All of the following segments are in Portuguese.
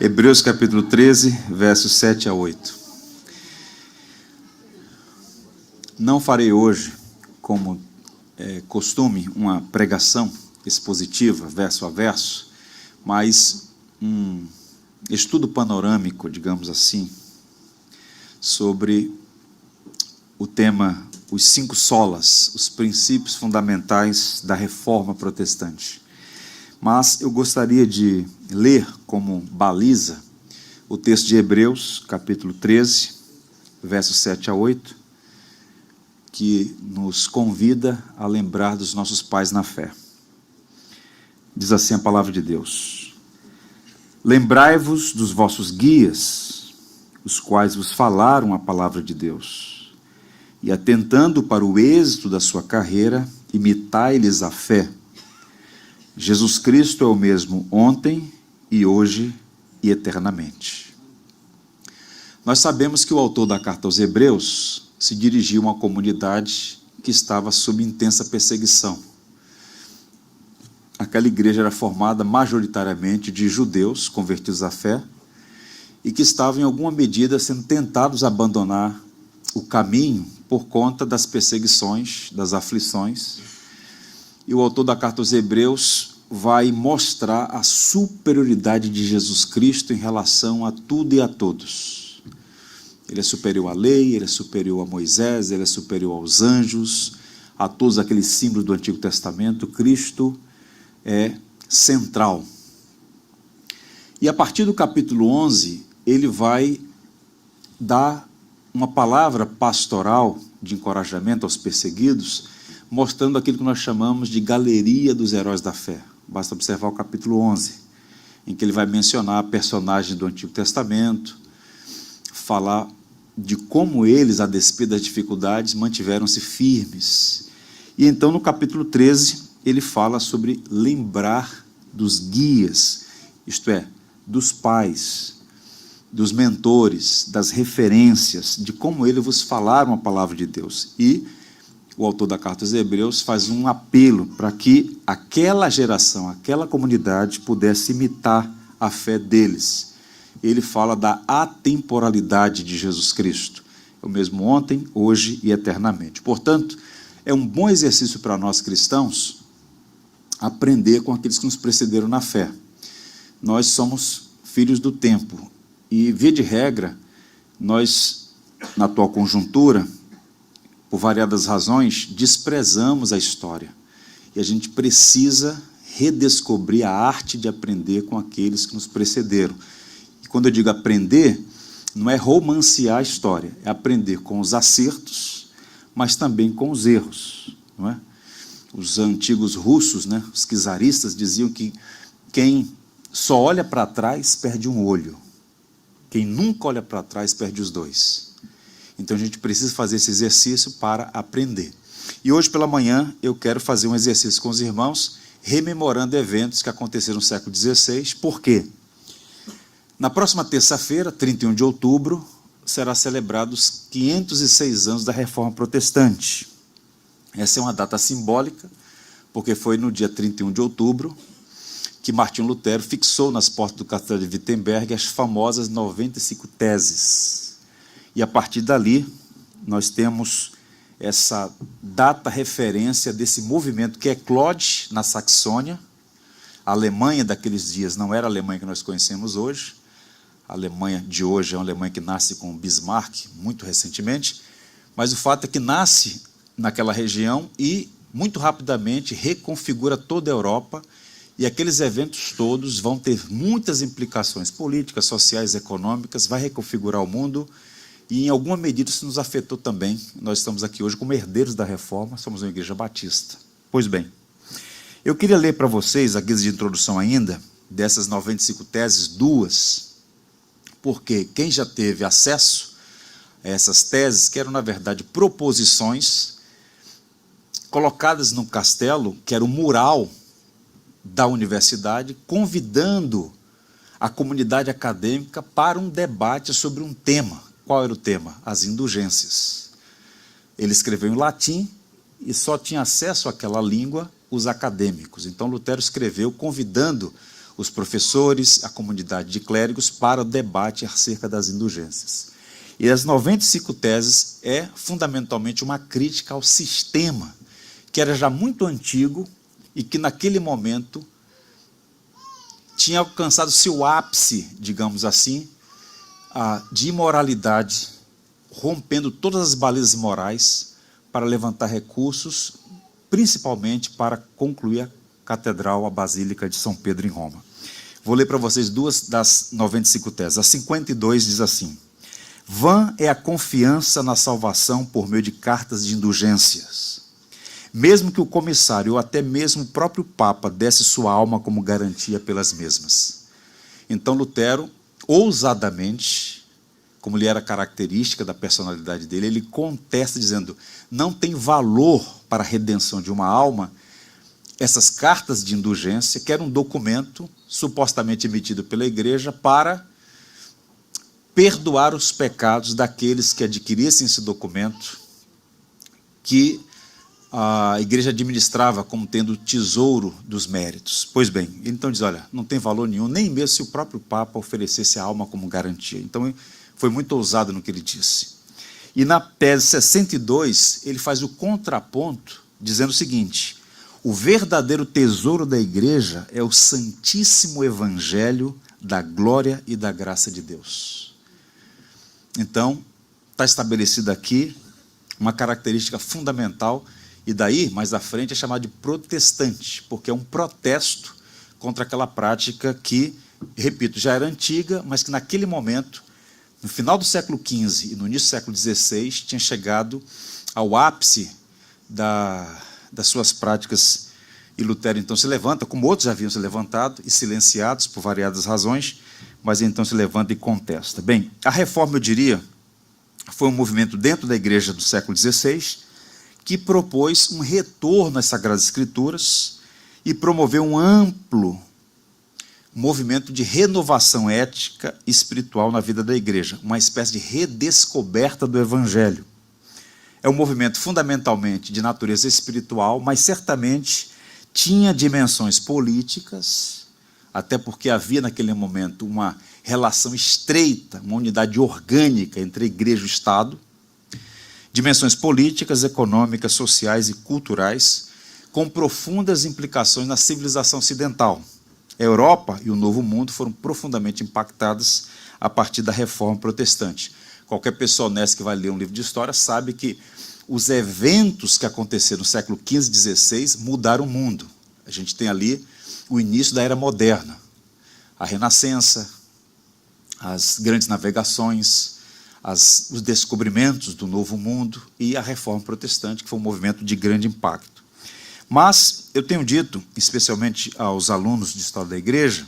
Hebreus capítulo 13, versos 7 a 8. Não farei hoje, como costume, uma pregação expositiva, verso a verso, mas um estudo panorâmico, digamos assim, sobre o tema, os 5 solas, os princípios fundamentais da reforma protestante. Mas eu gostaria de ler como baliza o texto de Hebreus, capítulo 13, versos 7 a 8, que nos convida a lembrar dos nossos pais na fé. Diz assim a palavra de Deus: Lembrai-vos dos vossos guias, os quais vos falaram a palavra de Deus, e atentando para o êxito da sua carreira, imitai-lhes a fé. Jesus Cristo é o mesmo ontem e hoje e eternamente. Nós sabemos que o autor da carta aos Hebreus se dirigiu a uma comunidade que estava sob intensa perseguição. Aquela igreja era formada majoritariamente de judeus convertidos à fé e que estavam, em alguma medida, sendo tentados a abandonar o caminho por conta das perseguições, das aflições. E o autor da carta aos Hebreus vai mostrar a superioridade de Jesus Cristo em relação a tudo e a todos. Ele é superior à lei, ele é superior a Moisés, ele é superior aos anjos, a todos aqueles símbolos do Antigo Testamento. Cristo é central. E a partir do capítulo 11, ele vai dar uma palavra pastoral de encorajamento aos perseguidos, mostrando aquilo que nós chamamos de galeria dos heróis da fé. Basta observar o capítulo 11, em que ele vai mencionar personagens do Antigo Testamento, falar de como eles, a despeito das dificuldades, mantiveram-se firmes. E então, no capítulo 13, ele fala sobre lembrar dos guias, isto é, dos pais, dos mentores, das referências, de como eles vos falaram a palavra de Deus. E o autor da carta aos Hebreus faz um apelo para que aquela geração, aquela comunidade pudesse imitar a fé deles. Ele fala da atemporalidade de Jesus Cristo, é o mesmo ontem, hoje e eternamente. Portanto, é um bom exercício para nós cristãos aprender com aqueles que nos precederam na fé. Nós somos filhos do tempo e, via de regra, nós, na atual conjuntura, por variadas razões, desprezamos a história. E a gente precisa redescobrir a arte de aprender com aqueles que nos precederam. E quando eu digo aprender, não é romancear a história, é aprender com os acertos, mas também com os erros. Não é? Os antigos russos, né, os czaristas, diziam que quem só olha para trás perde um olho. Quem nunca olha para trás perde os dois. Então, a gente precisa fazer esse exercício para aprender. E hoje, pela manhã, eu quero fazer um exercício com os irmãos, rememorando eventos que aconteceram no século XVI. Por quê? Na próxima terça-feira, 31 de outubro, será celebrado os 506 anos da Reforma Protestante. Essa é uma data simbólica, porque foi no dia 31 de outubro que Martinho Lutero fixou nas portas do Castelo de Wittenberg as famosas 95 teses. E a partir dali, nós temos essa data referência desse movimento que eclode na Saxônia. A Alemanha daqueles dias não era a Alemanha que nós conhecemos hoje. A Alemanha de hoje é uma Alemanha que nasce com Bismarck, muito recentemente, mas o fato é que nasce naquela região e, muito rapidamente, reconfigura toda a Europa, e aqueles eventos todos vão ter muitas implicações políticas, sociais, econômicas, vai reconfigurar o mundo. E, em alguma medida, isso nos afetou também. Nós estamos aqui hoje como herdeiros da Reforma, somos uma igreja batista. Pois bem, eu queria ler para vocês, a guisa de introdução ainda, dessas 95 teses, 2, porque quem já teve acesso a essas teses, que eram, na verdade, proposições colocadas num castelo, que era o mural da universidade, convidando a comunidade acadêmica para um debate sobre um tema. Qual era o tema? As indulgências. Ele escreveu em latim e só tinha acesso àquela língua os acadêmicos. Então, Lutero escreveu convidando os professores, a comunidade de clérigos para o debate acerca das indulgências. E as 95 teses é fundamentalmente uma crítica ao sistema, que era já muito antigo e que naquele momento tinha alcançado seu ápice, digamos assim, de imoralidade, rompendo todas as balizas morais para levantar recursos, principalmente para concluir a Catedral, a Basílica de São Pedro em Roma. Vou ler para vocês 2 das 95 teses. A 52 diz assim: vã é a confiança na salvação por meio de cartas de indulgências, mesmo que o comissário ou até mesmo o próprio Papa desse sua alma como garantia pelas mesmas. Então Lutero, ousadamente, como lhe era característica da personalidade dele, ele contesta dizendo, não tem valor para a redenção de uma alma essas cartas de indulgência, que era um documento supostamente emitido pela igreja para perdoar os pecados daqueles que adquirissem esse documento, que a igreja administrava como tendo o tesouro dos méritos. Pois bem, ele então diz, olha, não tem valor nenhum, nem mesmo se o próprio Papa oferecesse a alma como garantia. Então, foi muito ousado no que ele disse. E na tese 62, ele faz o contraponto, dizendo o seguinte, o verdadeiro tesouro da igreja é o santíssimo evangelho da glória e da graça de Deus. Então, está estabelecida aqui uma característica fundamental, e daí, mais à frente, é chamado de protestante, porque é um protesto contra aquela prática que, repito, já era antiga, mas que naquele momento, no final do século XV e no início do século XVI, tinha chegado ao ápice das suas práticas, e Lutero então se levanta, como outros já haviam se levantado e silenciados por variadas razões, mas então se levanta e contesta. Bem, a reforma, eu diria, foi um movimento dentro da igreja do século XVI, que propôs um retorno às Sagradas Escrituras e promoveu um amplo movimento de renovação ética e espiritual na vida da igreja, uma espécie de redescoberta do Evangelho. É um movimento fundamentalmente de natureza espiritual, mas certamente tinha dimensões políticas, até porque havia naquele momento uma relação estreita, uma unidade orgânica entre a igreja e o Estado, dimensões políticas, econômicas, sociais e culturais, com profundas implicações na civilização ocidental. A Europa e o Novo Mundo foram profundamente impactadas a partir da Reforma Protestante. Qualquer pessoa honesta que vai ler um livro de história sabe que os eventos que aconteceram no século XV e XVI mudaram o mundo. A gente tem ali o início da Era Moderna, a Renascença, as grandes navegações, os descobrimentos do Novo Mundo e a Reforma Protestante, que foi um movimento de grande impacto. Mas eu tenho dito, especialmente aos alunos de História da Igreja,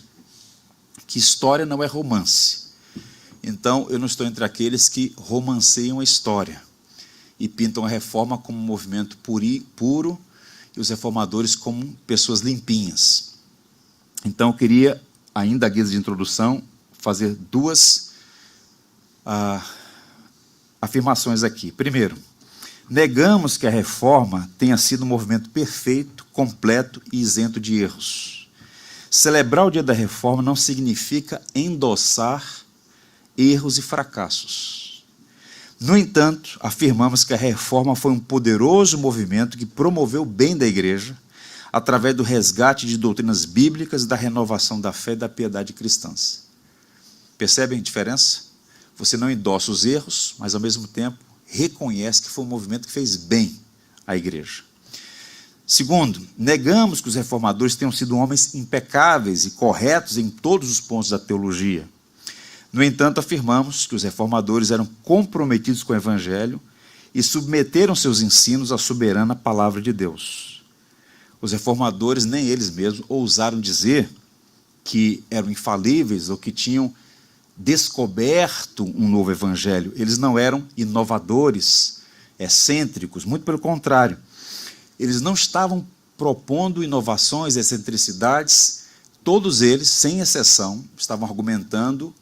que história não é romance. Então, eu não estou entre aqueles que romanceiam a história e pintam a reforma como um movimento puro e os reformadores como pessoas limpinhas. Então, eu queria, ainda à guisa de introdução, fazer duas afirmações aqui. Primeiro, negamos que a reforma tenha sido um movimento perfeito, completo e isento de erros. Celebrar o dia da reforma não significa endossar erros e fracassos. No entanto, afirmamos que a reforma foi um poderoso movimento que promoveu o bem da igreja através do resgate de doutrinas bíblicas e da renovação da fé e da piedade cristãs. Percebem a diferença? Você não endossa os erros, mas, ao mesmo tempo, reconhece que foi um movimento que fez bem à igreja. Segundo, negamos que os reformadores tenham sido homens impecáveis e corretos em todos os pontos da teologia. No entanto, afirmamos que os reformadores eram comprometidos com o Evangelho e submeteram seus ensinos à soberana palavra de Deus. Os reformadores, nem eles mesmos, ousaram dizer que eram infalíveis ou que tinham descoberto um novo evangelho. Eles não eram inovadores, excêntricos, muito pelo contrário. Eles não estavam propondo inovações, excentricidades, todos eles, sem exceção, estavam argumentando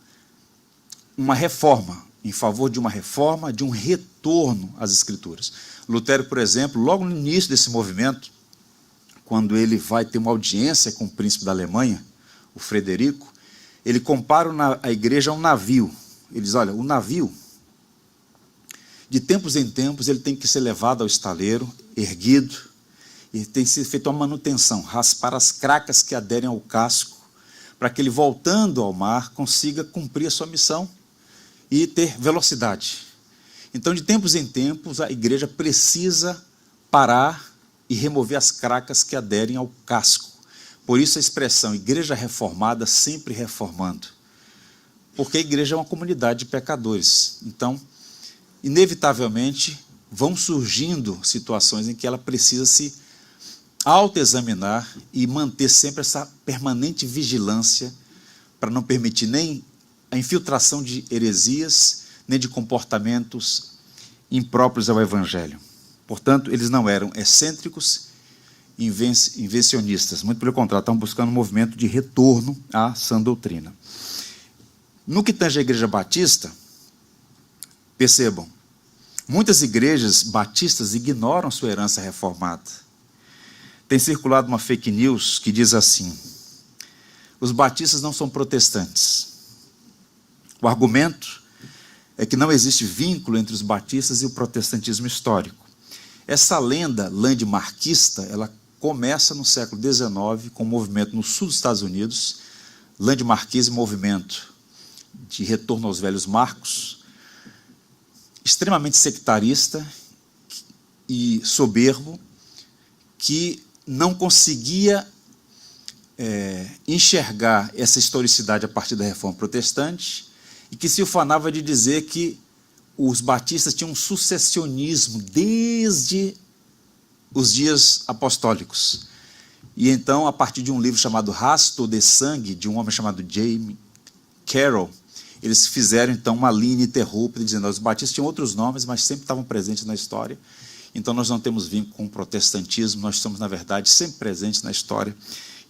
uma reforma, em favor de uma reforma, de um retorno às Escrituras. Lutero, por exemplo, logo no início desse movimento, quando ele vai ter uma audiência com o príncipe da Alemanha, o Frederico, ele compara a igreja a um navio. Ele diz, olha, o navio, de tempos em tempos, ele tem que ser levado ao estaleiro, erguido, e tem que ser feita uma manutenção, raspar as cracas que aderem ao casco, para que ele, voltando ao mar, consiga cumprir a sua missão e ter velocidade. Então, de tempos em tempos, a igreja precisa parar e remover as cracas que aderem ao casco. Por isso a expressão igreja reformada, sempre reformando. Porque a igreja é uma comunidade de pecadores. Então, inevitavelmente, vão surgindo situações em que ela precisa se autoexaminar e manter sempre essa permanente vigilância para não permitir nem a infiltração de heresias, nem de comportamentos impróprios ao Evangelho. Portanto, eles não eram excêntricos, invencionistas, muito pelo contrário, estavam buscando um movimento de retorno à sã doutrina. No que tange à Igreja Batista, percebam, muitas igrejas batistas ignoram sua herança reformada. Tem circulado uma fake news que diz assim: os batistas não são protestantes. O argumento é que não existe vínculo entre os batistas e o protestantismo histórico. Essa lenda landmarquista, ela começa no século XIX com um movimento no sul dos Estados Unidos, landmarquismo, movimento de retorno aos velhos marcos, extremamente sectarista e soberbo, que não conseguia enxergar essa historicidade a partir da reforma protestante e que se ufanava de dizer que os batistas tinham um sucessionismo desde os dias apostólicos. E então, a partir de um livro chamado Rastro de Sangue, de um homem chamado James Carroll, eles fizeram então uma linha ininterrupta, dizendo que os batistas tinham outros nomes, mas sempre estavam presentes na história. Então nós não temos vínculo com o protestantismo, nós estamos, na verdade, sempre presentes na história.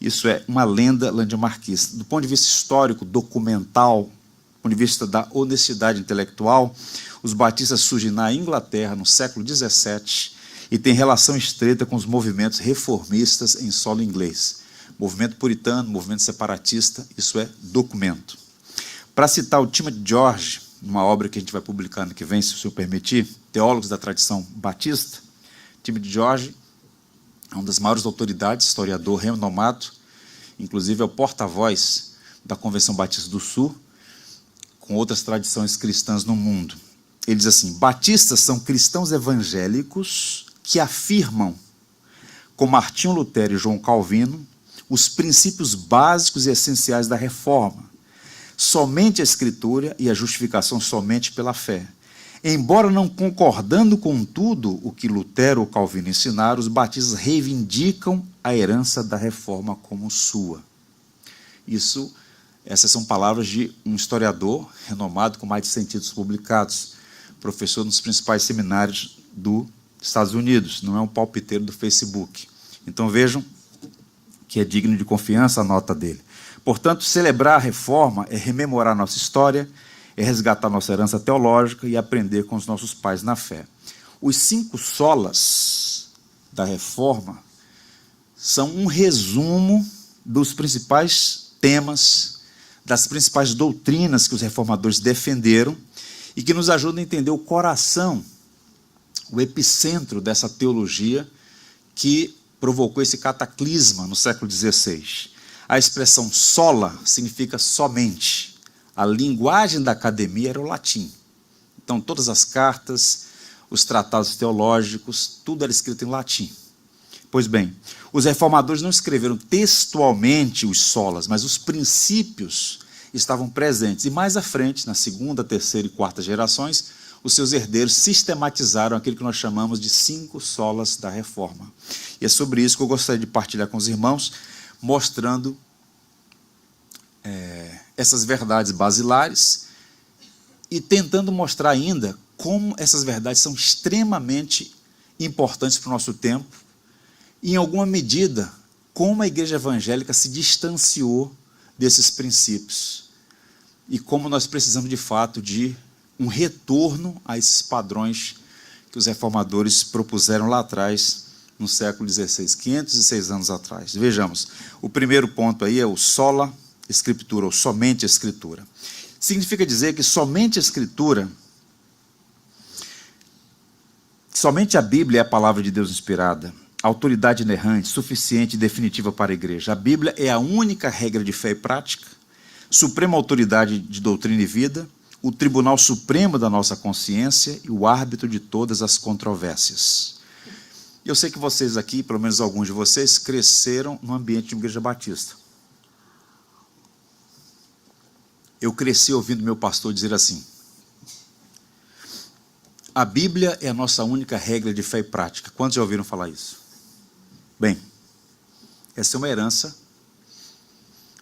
Isso é uma lenda landmarquista. Do ponto de vista histórico, documental, do ponto de vista da honestidade intelectual, os batistas surgem na Inglaterra, no século XVII, e têm relação estreita com os movimentos reformistas em solo inglês. Movimento puritano, movimento separatista, isso é documento. Para citar o Timothy George, numa obra que a gente vai publicar ano que vem, se o senhor permitir, Teólogos da Tradição Batista, Timothy George é uma das maiores autoridades, historiador renomado, inclusive é o porta-voz da Convenção Batista do Sul, com outras tradições cristãs no mundo. Ele diz assim: batistas são cristãos evangélicos que afirmam, como Martinho Lutero e João Calvino, os princípios básicos e essenciais da reforma, somente a Escritura e a justificação somente pela fé. Embora não concordando com tudo o que Lutero ou Calvino ensinaram, os batistas reivindicam a herança da reforma como sua. Essas são palavras de um historiador renomado com mais de 100 títulos publicados, professor nos principais seminários dos Estados Unidos, não é um palpiteiro do Facebook. Então vejam que é digno de confiança a nota dele. Portanto, celebrar a reforma é rememorar nossa história, é resgatar nossa herança teológica e aprender com os nossos pais na fé. Os 5 solas da reforma são um resumo dos principais temas, das principais doutrinas que os reformadores defenderam e que nos ajudam a entender o coração, o epicentro dessa teologia que provocou esse cataclisma no século XVI. A expressão sola significa somente. A linguagem da academia era o latim. Então, todas as cartas, os tratados teológicos, tudo era escrito em latim. Pois bem, os reformadores não escreveram textualmente os solas, mas os princípios estavam presentes. E mais à frente, na segunda, terceira e quarta gerações, os seus herdeiros sistematizaram aquilo que nós chamamos de 5 solas da reforma. E é sobre isso que eu gostaria de partilhar com os irmãos, mostrando essas verdades basilares e tentando mostrar ainda como essas verdades são extremamente importantes para o nosso tempo e, em alguma medida, como a igreja evangélica se distanciou desses princípios e como nós precisamos, de fato, de um retorno a esses padrões que os reformadores propuseram lá atrás, no século XVI, 506 anos atrás. Vejamos, o primeiro ponto aí é o sola Escritura, ou somente Escritura. Significa dizer que somente a Escritura, somente a Bíblia é a palavra de Deus inspirada, autoridade inerrante, suficiente e definitiva para a igreja. A Bíblia é a única regra de fé e prática, suprema autoridade de doutrina e vida, o tribunal supremo da nossa consciência e o árbitro de todas as controvérsias. Eu sei que vocês aqui, pelo menos alguns de vocês, cresceram no ambiente de uma igreja batista. Eu cresci ouvindo meu pastor dizer assim: a Bíblia é a nossa única regra de fé e prática. Quantos já ouviram falar isso? Bem, essa é uma herança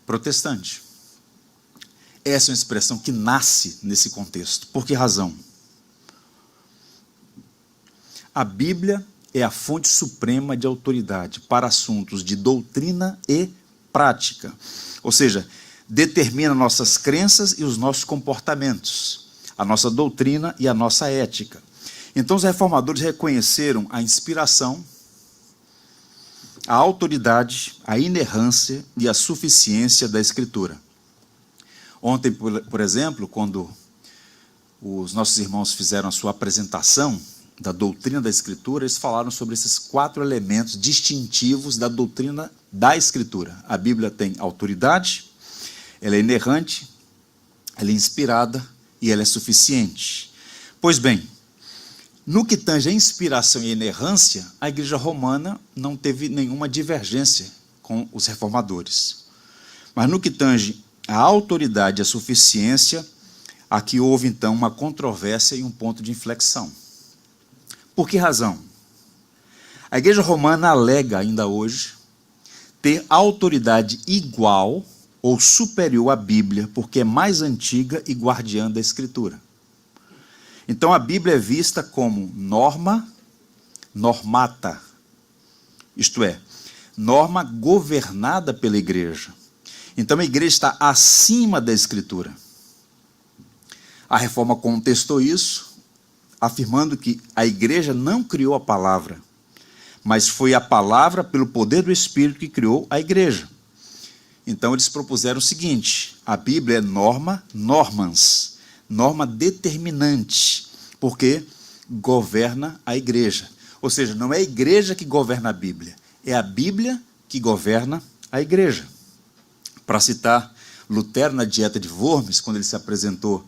protestante. Essa é uma expressão que nasce nesse contexto. Por que razão? A Bíblia é a fonte suprema de autoridade para assuntos de doutrina e prática. Ou seja, determina nossas crenças e os nossos comportamentos, a nossa doutrina e a nossa ética. Então os reformadores reconheceram a inspiração, a autoridade, a inerrância e a suficiência da Escritura. Ontem, por exemplo, quando os nossos irmãos fizeram a sua apresentação da doutrina da Escritura, eles falaram sobre esses 4 elementos distintivos da doutrina da Escritura. A Bíblia tem autoridade, ela é inerrante, ela é inspirada e ela é suficiente. Pois bem, no que tange a inspiração e a inerrância, a igreja romana não teve nenhuma divergência com os reformadores. Mas no que tange a autoridade e a suficiência, aqui houve então uma controvérsia e um ponto de inflexão. Por que razão? A igreja romana alega ainda hoje ter autoridade igual ou superior à Bíblia, porque é mais antiga e guardiã da Escritura. Então a Bíblia é vista como norma normata, isto é, norma governada pela igreja. Então a igreja está acima da Escritura. A Reforma contestou isso, afirmando que a igreja não criou a palavra, mas foi a palavra, pelo poder do Espírito, que criou a igreja. Então eles propuseram o seguinte: a Bíblia é normans, norma determinante, porque governa a igreja. Ou seja, não é a igreja que governa a Bíblia, é a Bíblia que governa a igreja. Para citar Lutero na Dieta de Worms, quando ele se apresentou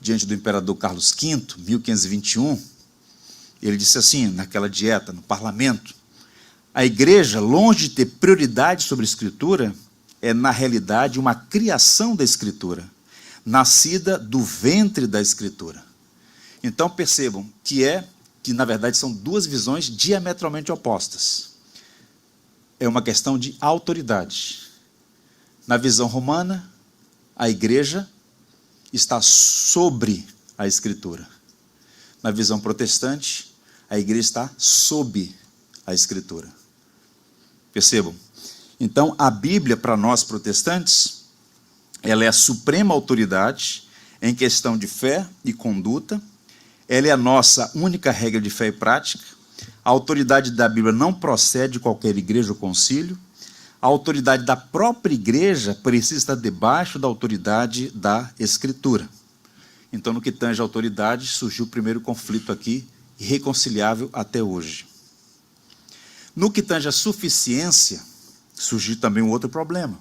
diante do imperador Carlos V, 1521, ele disse assim, naquela dieta, no parlamento: a igreja, longe de ter prioridade sobre a Escritura, é, na realidade, uma criação da Escritura, nascida do ventre da Escritura. Então, percebam que na verdade, são 2 visões diametralmente opostas. É uma questão de autoridade. Na visão romana, a igreja está sobre a Escritura. Na visão protestante, a igreja está sob a Escritura. Percebam? Então, a Bíblia, para nós protestantes, ela é a suprema autoridade em questão de fé e conduta, ela é a nossa única regra de fé e prática, a autoridade da Bíblia não procede de qualquer igreja ou concílio, a autoridade da própria igreja precisa estar debaixo da autoridade da Escritura. Então, no que tange a autoridade, surgiu o primeiro conflito aqui, irreconciliável até hoje. No que tange a suficiência, surgiu também um outro problema.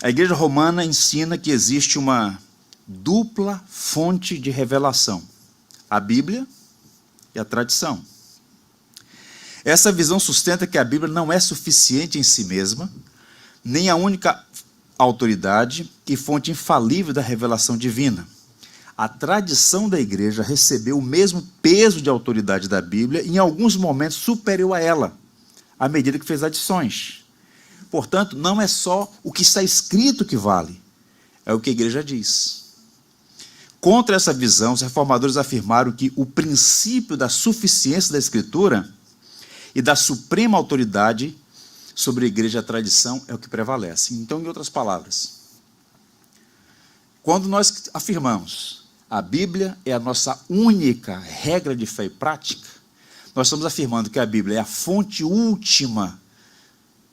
A igreja romana ensina que existe uma dupla fonte de revelação: a Bíblia e a tradição. Essa visão sustenta que a Bíblia não é suficiente em si mesma, nem a única autoridade e fonte infalível da revelação divina. A tradição da igreja recebeu o mesmo peso de autoridade da Bíblia e, em alguns momentos, superior a ela, à medida que fez adições. Portanto, não é só o que está escrito que vale, é o que a igreja diz. Contra essa visão, os reformadores afirmaram que o princípio da suficiência da Escritura e da suprema autoridade sobre a igreja e a tradição é o que prevalece. Então, em outras palavras, quando nós afirmamos a Bíblia é a nossa única regra de fé e prática, nós estamos afirmando que a Bíblia é a fonte última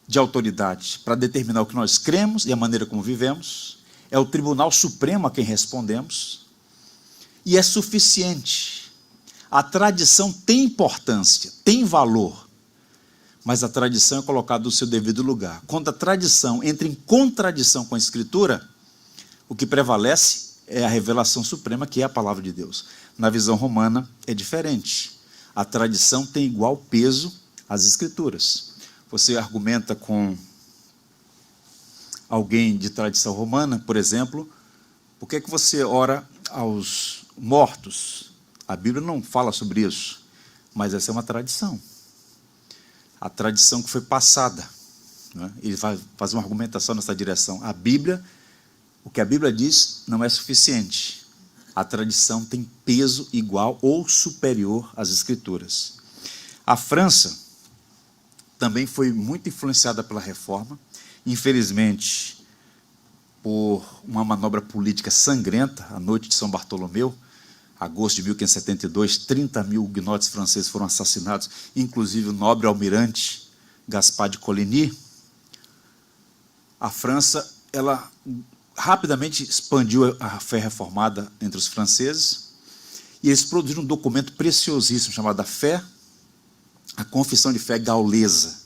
de autoridade para determinar o que nós cremos e a maneira como vivemos, é o Tribunal Supremo a quem respondemos, e é suficiente. A tradição tem importância, tem valor, mas a tradição é colocada no seu devido lugar. Quando a tradição entra em contradição com a Escritura, o que prevalece é a revelação suprema, que é a palavra de Deus. Na visão romana é diferente. A tradição tem igual peso às Escrituras. Você argumenta com alguém de tradição romana, por exemplo, por que você ora aos mortos? A Bíblia não fala sobre isso, mas essa é uma tradição. A tradição que foi passada, né? Ele vai fazer uma argumentação nessa direção. A Bíblia, o que a Bíblia diz, não é suficiente. A tradição tem peso igual ou superior às Escrituras. A França também foi muito influenciada pela Reforma, infelizmente, por uma manobra política sangrenta, a noite de São Bartolomeu, agosto de 1572, 30 mil huguenotes franceses foram assassinados, inclusive o nobre almirante Gaspard de Coligny. A França, ela rapidamente expandiu a fé reformada entre os franceses, e eles produziram um documento preciosíssimo chamado a Confissão de Fé Gaulesa.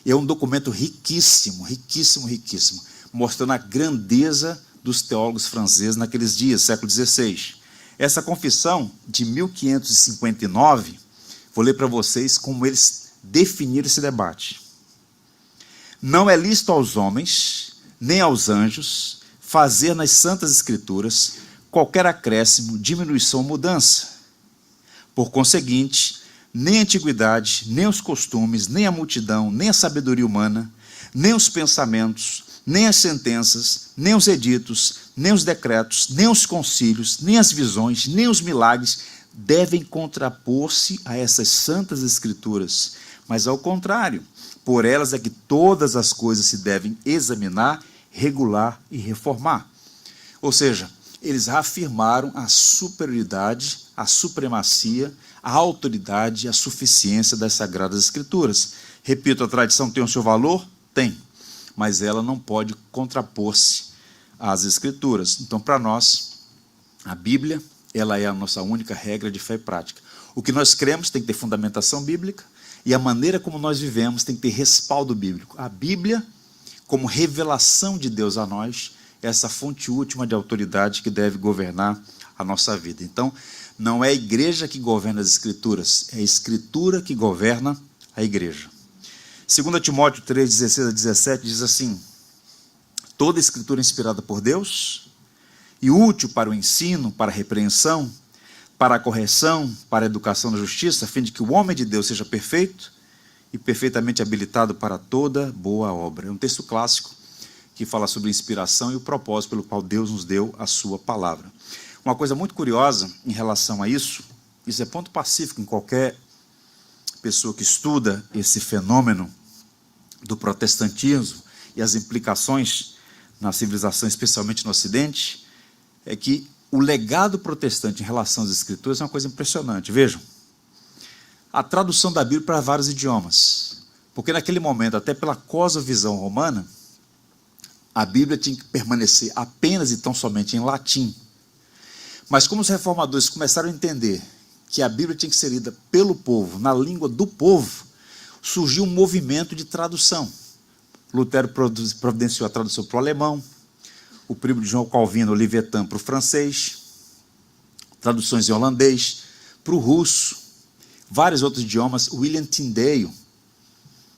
É um documento riquíssimo, riquíssimo, riquíssimo, mostrando a grandeza dos teólogos franceses naqueles dias, século XVI. Essa confissão, de 1559, vou ler para vocês como eles definiram esse debate. Não é lícito aos homens, nem aos anjos, fazer nas Santas Escrituras qualquer acréscimo, diminuição ou mudança. Por conseguinte, nem a antiguidade, nem os costumes, nem a multidão, nem a sabedoria humana, nem os pensamentos, nem as sentenças, nem os editos, nem os decretos, nem os concílios, nem as visões, nem os milagres devem contrapor-se a essas santas Escrituras, mas ao contrário, por elas é que todas as coisas se devem examinar, regular e reformar. Ou seja, eles afirmaram a superioridade, a supremacia, a autoridade e a suficiência das Sagradas Escrituras. Repito, a tradição tem o seu valor? Tem, mas ela não pode contrapor-se às Escrituras. Então, para nós, a Bíblia, ela é a nossa única regra de fé e prática. O que nós cremos tem que ter fundamentação bíblica, e a maneira como nós vivemos tem que ter respaldo bíblico. A Bíblia, como revelação de Deus a nós, é essa fonte última de autoridade que deve governar a nossa vida. Então, não é a igreja que governa as Escrituras, é a Escritura que governa a igreja. 2 Timóteo 3, 16 a 17 diz assim: toda Escritura é inspirada por Deus e útil para o ensino, para a repreensão, para a correção, para a educação na justiça, a fim de que o homem de Deus seja perfeito e perfeitamente habilitado para toda boa obra. É um texto clássico que fala sobre a inspiração e o propósito pelo qual Deus nos deu a sua palavra. Uma coisa muito curiosa em relação a isso é ponto pacífico em qualquer pessoa que estuda esse fenômeno do protestantismo e as implicações na civilização, especialmente no Ocidente, é que o legado protestante em relação às Escrituras é uma coisa impressionante. Vejam, a tradução da Bíblia para vários idiomas, porque naquele momento, até pela cosmovisão romana, a Bíblia tinha que permanecer apenas e tão somente em latim. Mas como os reformadores começaram a entender que a Bíblia tinha que ser lida pelo povo, na língua do povo, surgiu um movimento de tradução. Lutero providenciou a tradução para o alemão, o primo de João Calvino, Olivetan, para o francês, traduções em holandês, para o russo, vários outros idiomas. William Tyndale,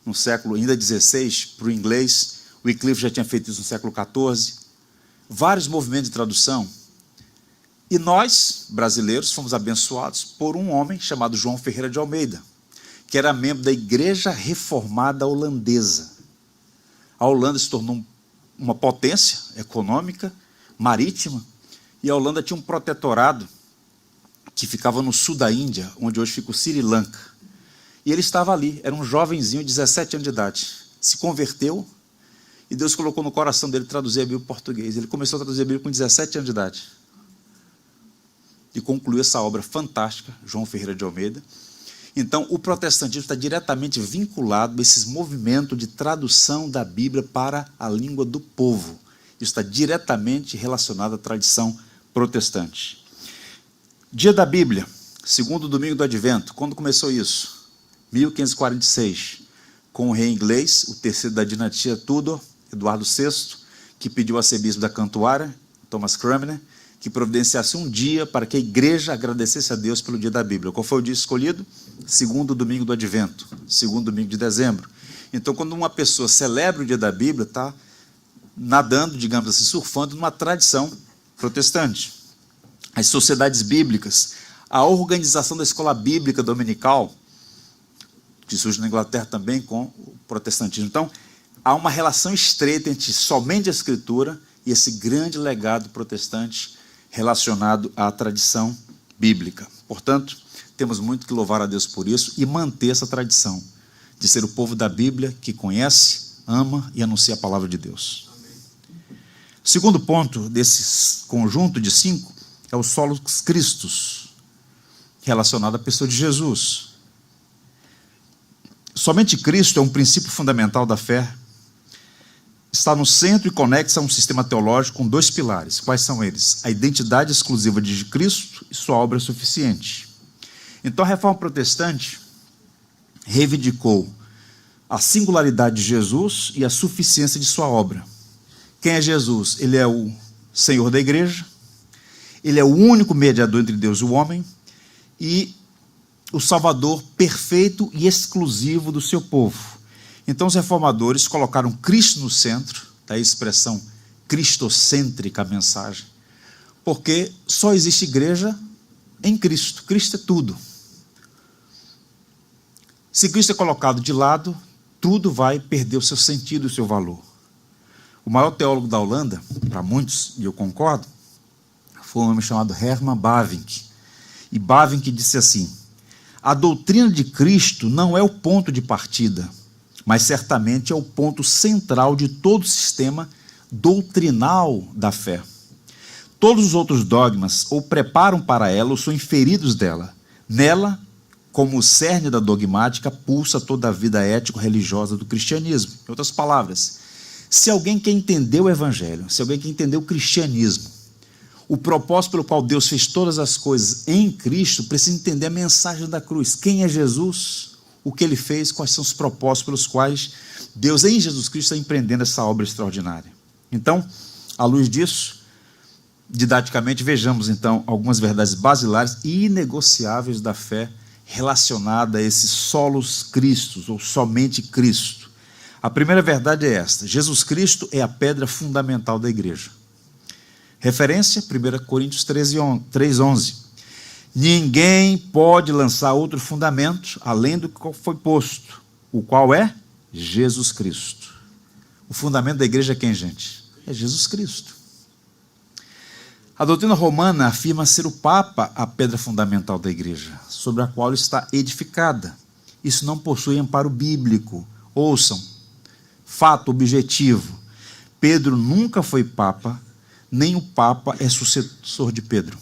no século ainda XVI, para o inglês. Wycliffe já tinha feito isso no século XIV. Vários movimentos de tradução. E nós, brasileiros, fomos abençoados por um homem chamado João Ferreira de Almeida, que era membro da Igreja Reformada Holandesa. A Holanda se tornou uma potência econômica, marítima, e a Holanda tinha um protetorado que ficava no sul da Índia, onde hoje fica o Sri Lanka. E ele estava ali, era um jovenzinho de 17 anos de idade, se converteu, e Deus colocou no coração dele traduzir a Bíblia em português. Ele começou a traduzir a Bíblia com 17 anos de idade. E concluiu essa obra fantástica, João Ferreira de Almeida. Então, o protestantismo está diretamente vinculado a esse movimento de tradução da Bíblia para a língua do povo. Isso está diretamente relacionado à tradição protestante. Dia da Bíblia, segundo domingo do Advento. Quando começou isso? 1546, com o rei inglês, o terceiro da dinastia Tudor, Eduardo VI, que pediu ao arcebispo da Cantuária, Thomas Cranmer, que providenciasse um dia para que a igreja agradecesse a Deus pelo dia da Bíblia. Qual foi o dia escolhido? Segundo domingo do Advento, segundo domingo de dezembro. Então, quando uma pessoa celebra o dia da Bíblia, está nadando, digamos assim, surfando numa tradição protestante. As sociedades bíblicas, a organização da escola bíblica dominical, que surge na Inglaterra também com o protestantismo. Então, há uma relação estreita entre somente a Escritura e esse grande legado protestante relacionado à tradição bíblica. Portanto, temos muito que louvar a Deus por isso e manter essa tradição de ser o povo da Bíblia que conhece, ama e anuncia a palavra de Deus. O segundo ponto desse conjunto de 5 é o Solus Christus, relacionado à pessoa de Jesus. Somente Cristo é um princípio fundamental da fé. Está no centro e conecta a um sistema teológico com 2 pilares. Quais são eles? A identidade exclusiva de Cristo e sua obra suficiente. Então a Reforma Protestante reivindicou a singularidade de Jesus e a suficiência de sua obra. Quem é Jesus? Ele é o Senhor da igreja, ele é o único mediador entre Deus e o homem e o Salvador perfeito e exclusivo do seu povo. Então os reformadores colocaram Cristo no centro, da expressão cristocêntrica a mensagem, porque só existe igreja em Cristo. Cristo é tudo. Se Cristo é colocado de lado, tudo vai perder o seu sentido e o seu valor. O maior teólogo da Holanda, para muitos, e eu concordo, foi um homem chamado Herman Bavinck. E Bavinck disse assim: a doutrina de Cristo não é o ponto de partida, mas certamente é o ponto central de todo o sistema doutrinal da fé. Todos os outros dogmas ou preparam para ela ou são inferidos dela. Nela, como o cerne da dogmática, pulsa toda a vida ético-religiosa do cristianismo. Em outras palavras, se alguém quer entender o evangelho, se alguém quer entender o cristianismo, o propósito pelo qual Deus fez todas as coisas em Cristo, precisa entender a mensagem da cruz. Quem é Jesus? O que ele fez? Quais são os propósitos pelos quais Deus, em Jesus Cristo, está empreendendo essa obra extraordinária? Então, à luz disso, didaticamente, vejamos então algumas verdades basilares e inegociáveis da fé relacionada a esse solus Christus, ou somente Cristo. A primeira verdade é esta: Jesus Cristo é a pedra fundamental da igreja. Referência, 1 Coríntios 3:11. Ninguém pode lançar outro fundamento além do que foi posto, o qual é Jesus Cristo. O fundamento da igreja é quem, gente? É Jesus Cristo. A doutrina romana afirma ser o Papa a pedra fundamental da igreja, sobre a qual está edificada. Isso não possui amparo bíblico. Ouçam, fato objetivo: Pedro nunca foi Papa, nem o Papa é sucessor de Pedro.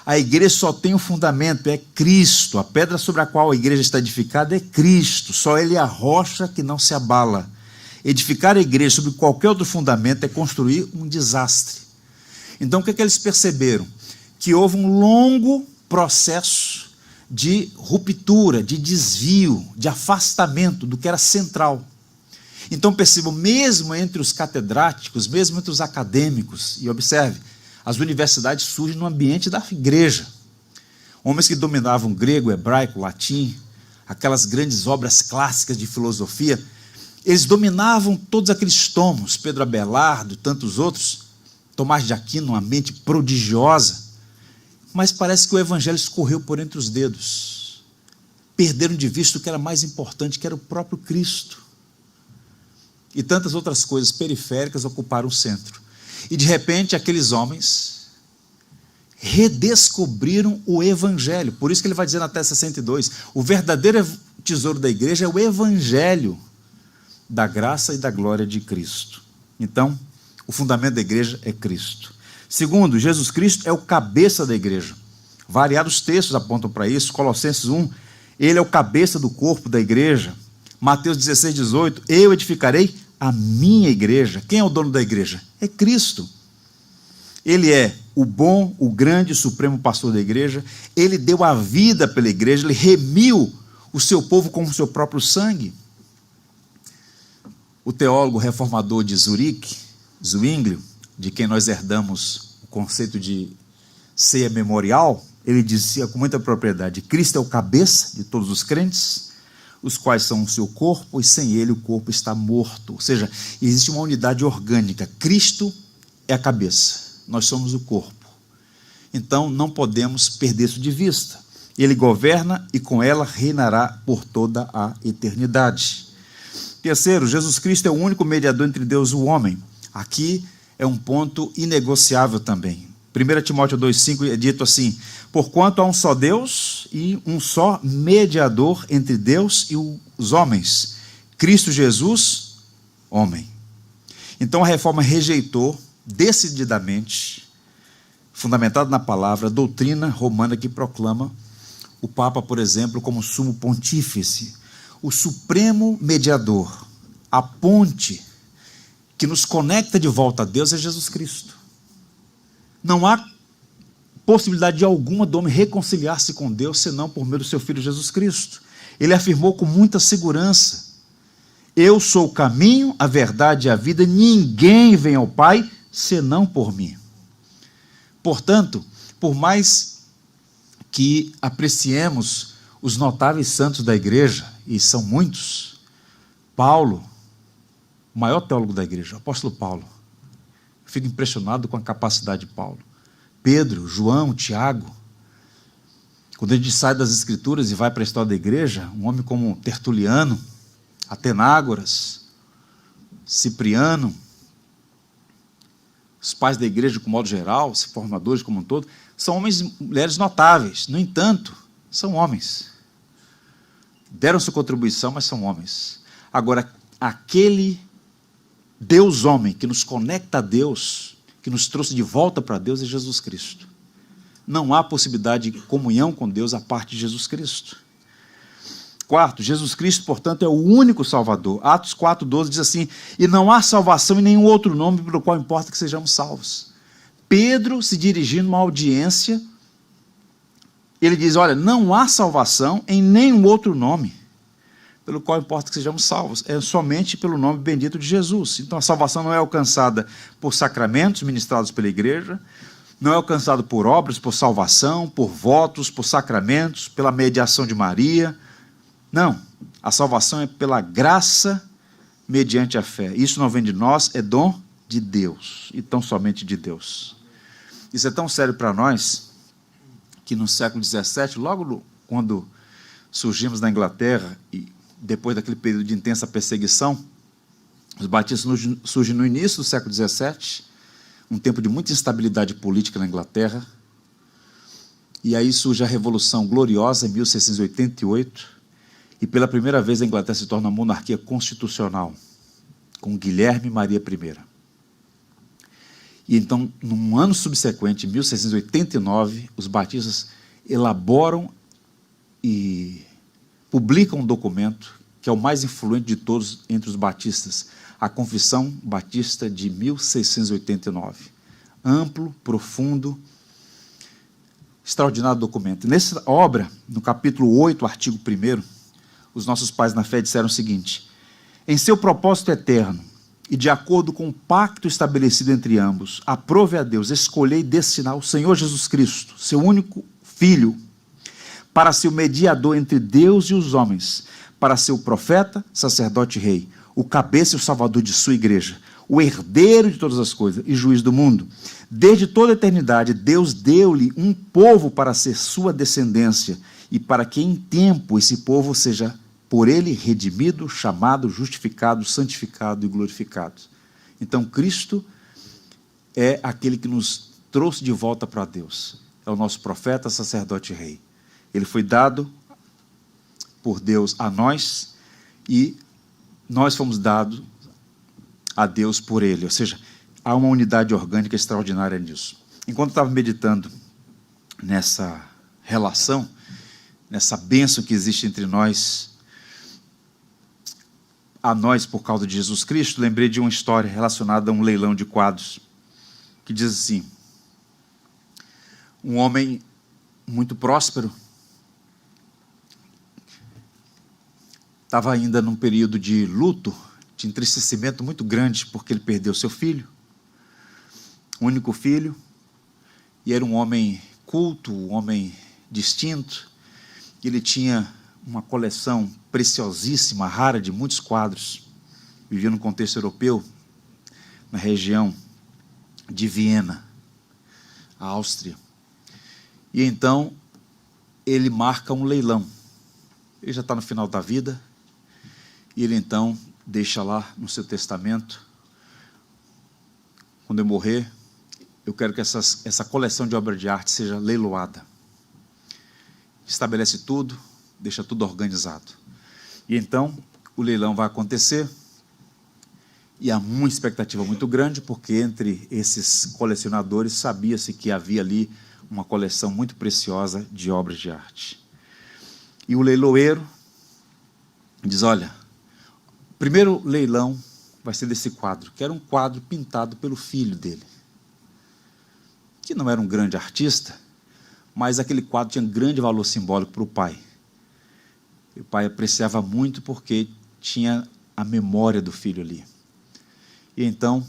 A igreja só tem um fundamento, é Cristo. A pedra sobre a qual a igreja está edificada é Cristo. Só Ele é a rocha que não se abala. Edificar a igreja sobre qualquer outro fundamento é construir um desastre. Então o que é que eles perceberam? Que houve um longo processo de ruptura, de desvio, de afastamento do que era central. Então percebam, mesmo entre os catedráticos, mesmo entre os acadêmicos, e observe, as universidades surgem no ambiente da igreja. Homens que dominavam grego, hebraico, latim, aquelas grandes obras clássicas de filosofia, eles dominavam todos aqueles tomos, Pedro Abelardo, tantos outros, Tomás de Aquino, uma mente prodigiosa, mas parece que o evangelho escorreu por entre os dedos. Perderam de vista o que era mais importante, que era o próprio Cristo. E tantas outras coisas periféricas ocuparam o centro. E de repente aqueles homens redescobriram o evangelho. Por isso que ele vai dizer na Tese 62, o verdadeiro tesouro da igreja é o evangelho da graça e da glória de Cristo. Então, o fundamento da igreja é Cristo. Segundo, Jesus Cristo é o cabeça da igreja. Variados textos apontam para isso. Colossenses 1, ele é o cabeça do corpo da igreja. Mateus 16, 18, eu edificarei a minha igreja. Quem é o dono da igreja? É Cristo. Ele é o bom, o grande, supremo pastor da igreja. Ele deu a vida pela igreja, ele remiu o seu povo com o seu próprio sangue. O teólogo reformador de Zurique, Zwinglio, de quem nós herdamos o conceito de ceia memorial, ele dizia com muita propriedade: Cristo é o cabeça de todos os crentes, os quais são o seu corpo, e sem ele o corpo está morto. Ou seja, existe uma unidade orgânica. Cristo é a cabeça, nós somos o corpo. Então não podemos perder isso de vista. Ele governa e com ela reinará por toda a eternidade. Terceiro, Jesus Cristo é o único mediador entre Deus e o homem. Aqui é um ponto inegociável também. 1 Timóteo 2,5 é dito assim: porquanto há um só Deus e um só mediador entre Deus e os homens, Cristo Jesus, homem. Então a reforma rejeitou decididamente, fundamentado na palavra, a doutrina romana que proclama o Papa, por exemplo, como sumo pontífice, o supremo mediador, a ponte que nos conecta de volta a Deus é Jesus Cristo. Não há possibilidade de alguma do homem reconciliar-se com Deus, senão por meio do seu Filho Jesus Cristo. Ele afirmou com muita segurança: eu sou o caminho, a verdade e a vida, ninguém vem ao Pai, senão por mim. Portanto, por mais que apreciemos os notáveis santos da igreja, e são muitos, Paulo, o maior teólogo da igreja, o apóstolo Paulo, eu fico impressionado com a capacidade de Paulo. Pedro, João, Tiago, quando a gente sai das escrituras e vai para a história da igreja, um homem como Tertuliano, Atenágoras, Cipriano, os pais da igreja, de modo geral, os formadores como um todo, são homens e mulheres notáveis. No entanto, são homens. Deram sua contribuição, mas são homens. Agora, aquele Deus homem que nos conecta a Deus, que nos trouxe de volta para Deus, é Jesus Cristo. Não há possibilidade de comunhão com Deus a parte de Jesus Cristo. Quarto, Jesus Cristo, portanto, é o único Salvador. Atos 4,12 diz assim: e não há salvação em nenhum outro nome pelo qual importa que sejamos salvos. Pedro, se dirigindo a uma audiência, ele diz: olha, não há salvação em nenhum outro nome pelo qual importa que sejamos salvos, é somente pelo nome bendito de Jesus. Então a salvação não é alcançada por sacramentos ministrados pela igreja, não é alcançada por obras, por salvação, por votos, por sacramentos, pela mediação de Maria. Não, a salvação é pela graça mediante a fé. Isso não vem de nós, é dom de Deus, e tão somente de Deus. Isso é tão sério para nós, que no século XVII, logo quando surgimos na Inglaterra, e depois daquele período de intensa perseguição, os batistas surgem no início do século XVII, um tempo de muita instabilidade política na Inglaterra, e aí surge a Revolução Gloriosa, em 1688, e pela primeira vez a Inglaterra se torna uma monarquia constitucional, com Guilherme e Maria I. E então, num ano subsequente, em 1689, os batistas elaboram e publicam um documento que é o mais influente de todos entre os batistas, a Confissão Batista de 1689. Amplo, profundo, extraordinário documento. Nessa obra, no capítulo 8, artigo 1º, os nossos pais na fé disseram o seguinte: em seu propósito eterno, e de acordo com o pacto estabelecido entre ambos, aprove a Deus escolher e destinar o Senhor Jesus Cristo, seu único Filho, para ser o mediador entre Deus e os homens, para ser o profeta, sacerdote e rei, o cabeça e o salvador de sua igreja, o herdeiro de todas as coisas e juiz do mundo. Desde toda a eternidade, Deus deu-lhe um povo para ser sua descendência, e para que em tempo esse povo seja por ele redimido, chamado, justificado, santificado e glorificado. Então Cristo é aquele que nos trouxe de volta para Deus. É o nosso profeta, sacerdote e rei. Ele foi dado por Deus a nós e nós fomos dados a Deus por ele. Ou seja, há uma unidade orgânica extraordinária nisso. Enquanto eu estava meditando relação, nessa bênção que existe entre nós, a nós por causa de Jesus Cristo, lembrei de uma história relacionada a um leilão de quadros, que diz assim: um homem muito próspero estava ainda num período de luto, de entristecimento muito grande, porque ele perdeu seu filho, único filho, e era um homem culto, um homem distinto. Ele tinha uma coleção preciosíssima, rara, de muitos quadros. Vivia no contexto europeu, na região de Viena, a Áustria. E então, ele marca um leilão. Ele já está no final da vida, e ele então deixa lá no seu testamento: quando eu morrer, eu quero que essa coleção de obras de arte seja leiloada. Estabelece tudo, deixa tudo organizado. E então, o leilão vai acontecer, e há uma expectativa muito grande, porque entre esses colecionadores sabia-se que havia ali uma coleção muito preciosa de obras de arte. E o leiloeiro diz: olha, o primeiro leilão vai ser desse quadro, que era um quadro pintado pelo filho dele, que não era um grande artista, mas aquele quadro tinha grande valor simbólico para o pai. E o pai apreciava muito porque tinha a memória do filho ali. E então,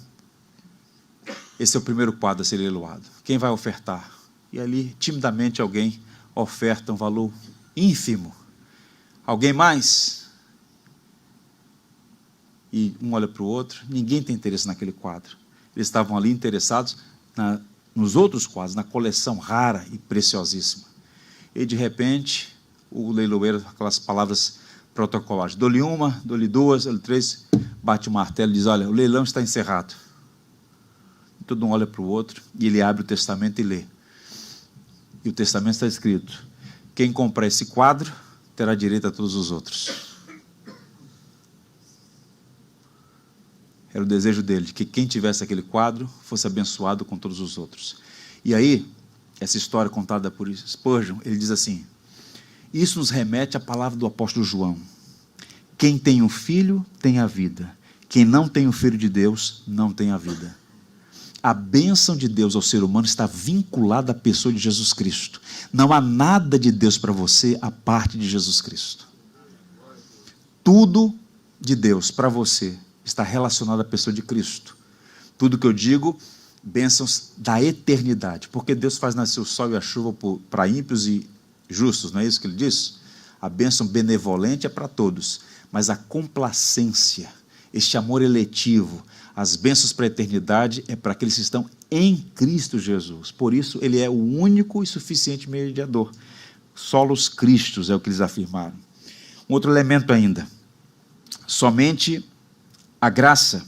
esse é o primeiro quadro a ser leiloado. Quem vai ofertar? E ali, timidamente, alguém oferta um valor ínfimo. Alguém mais? E um olha para o outro, ninguém tem interesse naquele quadro. Eles estavam ali interessados nos outros quadros, na coleção rara e preciosíssima. E, de repente, o leiloeiro, aquelas palavras protocolares: dou-lhe uma, dou-lhe duas, dou-lhe três, bate o martelo e diz: olha, o leilão está encerrado. Todo um olha para o outro, e ele abre o testamento e lê. E o testamento está escrito: quem comprar esse quadro terá direito a todos os outros. Era o desejo dele, que quem tivesse aquele quadro fosse abençoado com todos os outros. E aí, essa história contada por Spurgeon, ele diz assim: isso nos remete à palavra do apóstolo João: quem tem um filho tem a vida, quem não tem o filho de Deus não tem a vida. A bênção de Deus ao ser humano está vinculada à pessoa de Jesus Cristo. Não há nada de Deus para você a parte de Jesus Cristo. Tudo de Deus para você está relacionado à pessoa de Cristo. Tudo que eu digo, bênçãos da eternidade, porque Deus faz nascer o sol e a chuva para ímpios e justos, não é isso que ele diz? A bênção benevolente é para todos, mas a complacência, este amor eletivo, as bênçãos para a eternidade é para aqueles que estão em Cristo Jesus. Por isso, ele é o único e suficiente mediador. Solos Christus é o que eles afirmaram. Um outro elemento ainda: somente a graça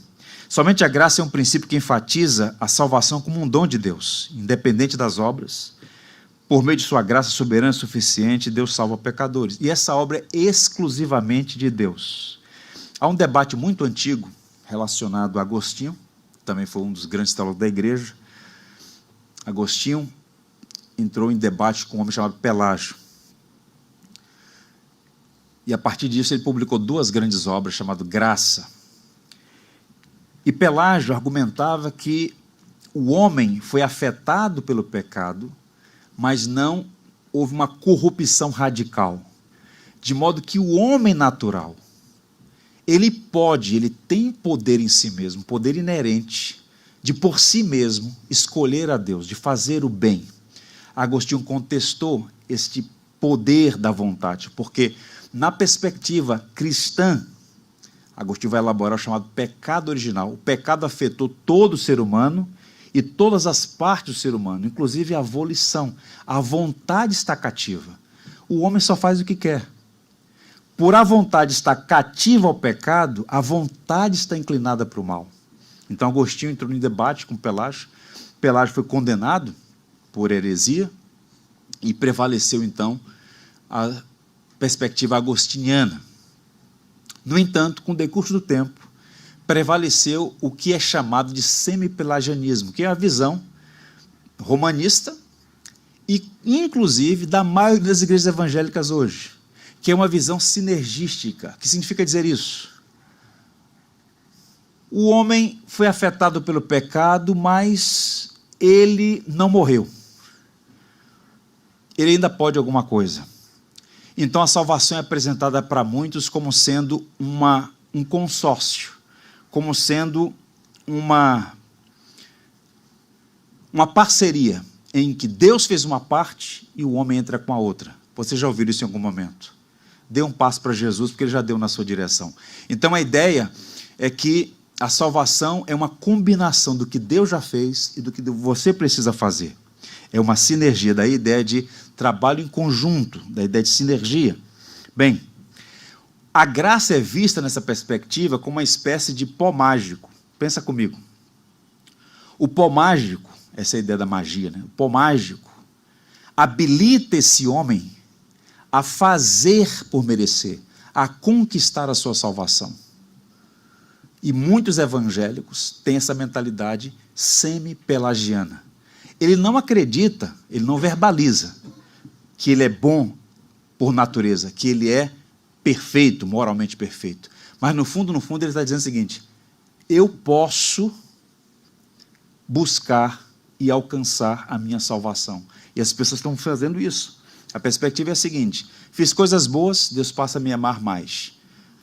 é um princípio que enfatiza a salvação como um dom de Deus, independente das obras. Por meio de sua graça soberana e suficiente, Deus salva pecadores. E essa obra é exclusivamente de Deus. Há um debate muito antigo relacionado a Agostinho, também foi um dos grandes teólogos da igreja. Agostinho entrou em debate com um homem chamado Pelágio. E a partir disso ele publicou duas grandes obras chamadas Graça. E Pelágio argumentava que o homem foi afetado pelo pecado, mas não houve uma corrupção radical. De modo que o homem natural, ele tem poder em si mesmo, poder inerente, de por si mesmo escolher a Deus, de fazer o bem. Agostinho contestou este poder da vontade, porque na perspectiva cristã, Agostinho vai elaborar o chamado pecado original. O pecado afetou todo o ser humano e todas as partes do ser humano, inclusive a volição. A vontade está cativa. O homem só faz o que quer. Por a vontade estar cativa ao pecado, a vontade está inclinada para o mal. Então Agostinho entrou em debate com Pelágio. Pelágio foi condenado por heresia e prevaleceu então a perspectiva agostiniana. No entanto, com o decurso do tempo, prevaleceu o que é chamado de semipelagianismo, que é a visão romanista e inclusive da maioria das igrejas evangélicas hoje, que é uma visão sinergística. O que significa dizer isso? O homem foi afetado pelo pecado, mas ele não morreu. Ele ainda pode alguma coisa. Então a salvação é apresentada para muitos como sendo um consórcio, como sendo uma parceria em que Deus fez uma parte e o homem entra com a outra. Você já ouviu isso em algum momento? Dê um passo para Jesus, porque ele já deu na sua direção. Então a ideia é que a salvação é uma combinação do que Deus já fez e do que você precisa fazer. É uma sinergia, daí a ideia de trabalho em conjunto, da ideia de sinergia. Bem, a graça é vista nessa perspectiva como uma espécie de pó mágico. Pensa comigo. O pó mágico, essa é a ideia da magia, né? O pó mágico habilita esse homem a fazer por merecer, a conquistar a sua salvação. E muitos evangélicos têm essa mentalidade semi-pelagiana. Ele não acredita, ele não verbaliza que ele é bom por natureza, que ele é perfeito, moralmente perfeito. Mas no fundo, ele está dizendo o seguinte: eu posso buscar e alcançar a minha salvação. E as pessoas estão fazendo isso. A perspectiva é a seguinte: fiz coisas boas, Deus passa a me amar mais.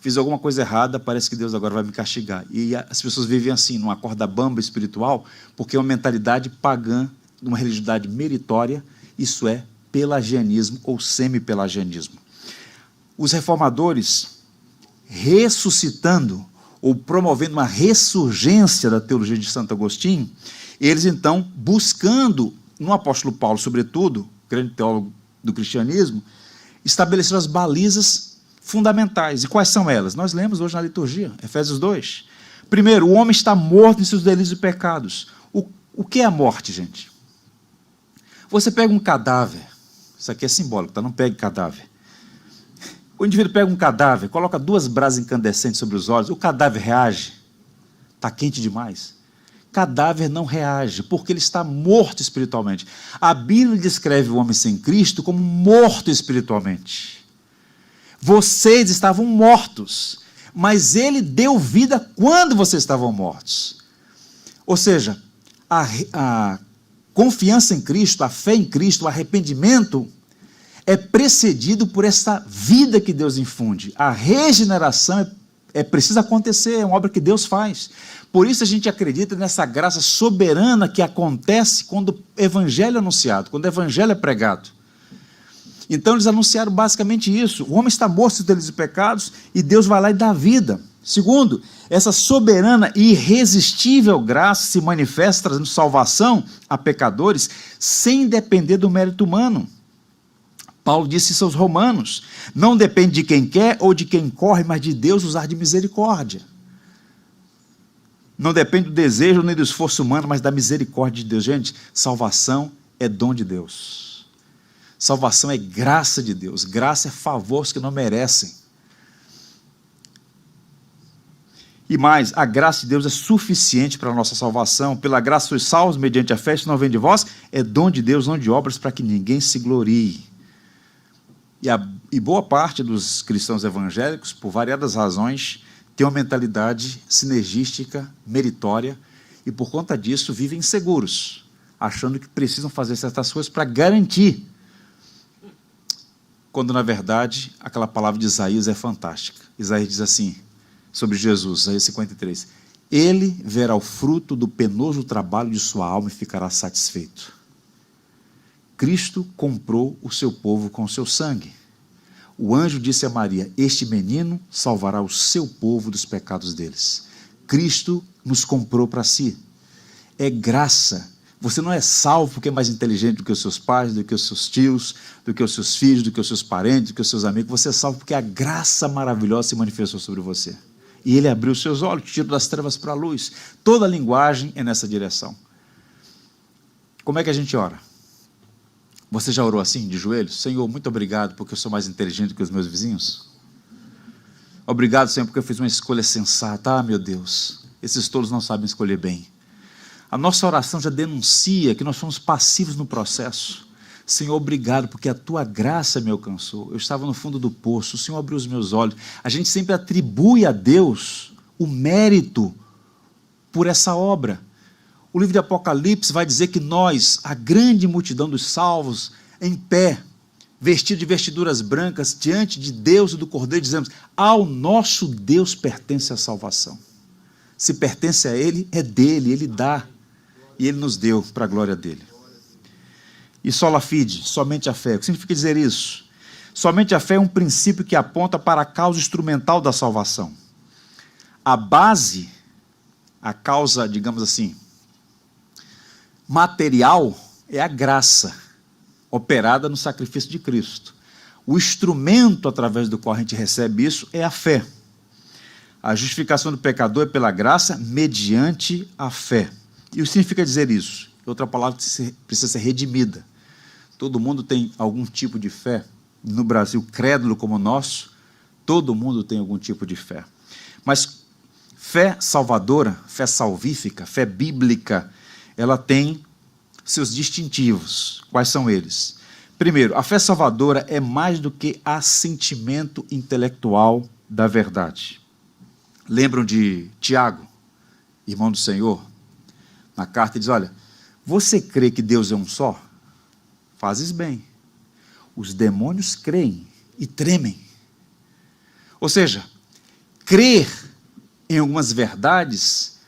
Fiz alguma coisa errada, parece que Deus agora vai me castigar. E as pessoas vivem assim, numa corda bamba espiritual, porque é uma mentalidade pagã, uma religiosidade meritória, isso é pelagianismo ou semi-pelagianismo. Os reformadores, ressuscitando ou promovendo uma ressurgência da teologia de Santo Agostinho, eles então, buscando, no apóstolo Paulo, sobretudo, grande teólogo do cristianismo, estabeleceram as balizas fundamentais. E quais são elas? Nós lemos hoje na liturgia, Efésios 2. Primeiro, o homem está morto em seus delitos e pecados. O que é a morte, gente? Você pega um cadáver, isso aqui é simbólico, tá? Não pegue cadáver. O indivíduo pega um cadáver, coloca 2 brasas incandescentes sobre os olhos, o cadáver reage? Está quente demais. Cadáver não reage, porque ele está morto espiritualmente. A Bíblia descreve o homem sem Cristo como morto espiritualmente. Vocês estavam mortos, mas ele deu vida quando vocês estavam mortos. Ou seja, a confiança em Cristo, a fé em Cristo, o arrependimento é precedido por essa vida que Deus infunde. A regeneração precisa acontecer, é uma obra que Deus faz. Por isso a gente acredita nessa graça soberana que acontece quando o evangelho é anunciado, quando o evangelho é pregado. Então eles anunciaram basicamente isso: o homem está morto dos delitos e pecados e Deus vai lá e dá vida. Segundo, essa soberana e irresistível graça se manifesta trazendo salvação a pecadores sem depender do mérito humano. Paulo disse isso aos romanos: não depende de quem quer ou de quem corre, mas de Deus usar de misericórdia. Não depende do desejo nem do esforço humano, mas da misericórdia de Deus. Gente, salvação é dom de Deus. Salvação é graça de Deus. Graça é favores que não merecem. E mais, a graça de Deus é suficiente para a nossa salvação. Pela graça sois salvos mediante a fé, isso não vem de vós, é dom de Deus, não de obras, para que ninguém se glorie. E boa parte dos cristãos evangélicos, por variadas razões, tem uma mentalidade sinergística, meritória, e por conta disso vivem inseguros, achando que precisam fazer certas coisas para garantir, quando na verdade aquela palavra de Isaías é fantástica. Isaías diz assim sobre Jesus, Isaías 53, ele verá o fruto do penoso trabalho de sua alma e ficará satisfeito. Cristo comprou o seu povo com o seu sangue. O anjo disse a Maria: este menino salvará o seu povo dos pecados deles. Cristo nos comprou para si. É graça. Você não é salvo porque é mais inteligente do que os seus pais, do que os seus tios, do que os seus filhos, do que os seus parentes, do que os seus amigos. Você é salvo porque a graça maravilhosa se manifestou sobre você. E ele abriu os seus olhos, tirou das trevas para a luz. Toda a linguagem é nessa direção. Como é que a gente ora? Você já orou assim, de joelhos? Senhor, muito obrigado porque eu sou mais inteligente que os meus vizinhos. Obrigado, Senhor, porque eu fiz uma escolha sensata. Ah, meu Deus, esses tolos não sabem escolher bem. A nossa oração já denuncia que nós somos passivos no processo. Senhor, obrigado, porque a tua graça me alcançou. Eu estava no fundo do poço, o Senhor abriu os meus olhos. A gente sempre atribui a Deus o mérito por essa obra. O livro de Apocalipse vai dizer que nós, a grande multidão dos salvos, em pé, vestido de vestiduras brancas, diante de Deus e do Cordeiro, dizemos: ao nosso Deus pertence a salvação. Se pertence a Ele, é dele, Ele dá. E Ele nos deu para a glória dele. E sola fide, somente a fé. O que significa dizer isso? Somente a fé é um princípio que aponta para a causa instrumental da salvação. A base, a causa, digamos assim, material, é a graça operada no sacrifício de Cristo. O instrumento através do qual a gente recebe isso é a fé. A justificação do pecador é pela graça mediante a fé. E o que significa dizer isso? Outra palavra que precisa ser redimida. Todo mundo tem algum tipo de fé. No Brasil, crédulo como o nosso, todo mundo tem algum tipo de fé. Mas fé salvadora, fé salvífica, fé bíblica, ela tem seus distintivos. Quais são eles? Primeiro, a fé salvadora é mais do que assentimento intelectual da verdade. Lembram de Tiago, irmão do Senhor? Na carta ele diz: olha, você crê que Deus é um só? Fazes bem. Os demônios creem e tremem. Ou seja, crer em algumas verdades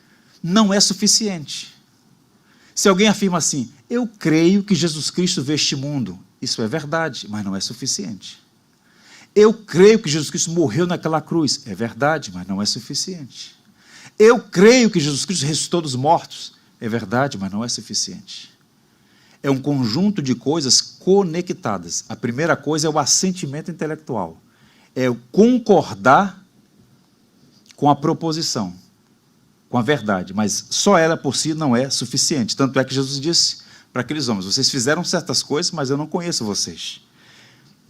não é suficiente. Se alguém afirma assim: eu creio que Jesus Cristo veio a este mundo, isso é verdade, mas não é suficiente. Eu creio que Jesus Cristo morreu naquela cruz, é verdade, mas não é suficiente. Eu creio que Jesus Cristo ressuscitou dos mortos, é verdade, mas não é suficiente. É um conjunto de coisas conectadas. A primeira coisa é o assentimento intelectual. É o concordar com a proposição, com a verdade. Mas só ela por si não é suficiente. Tanto é que Jesus disse para aqueles homens: vocês fizeram certas coisas, mas eu não conheço vocês.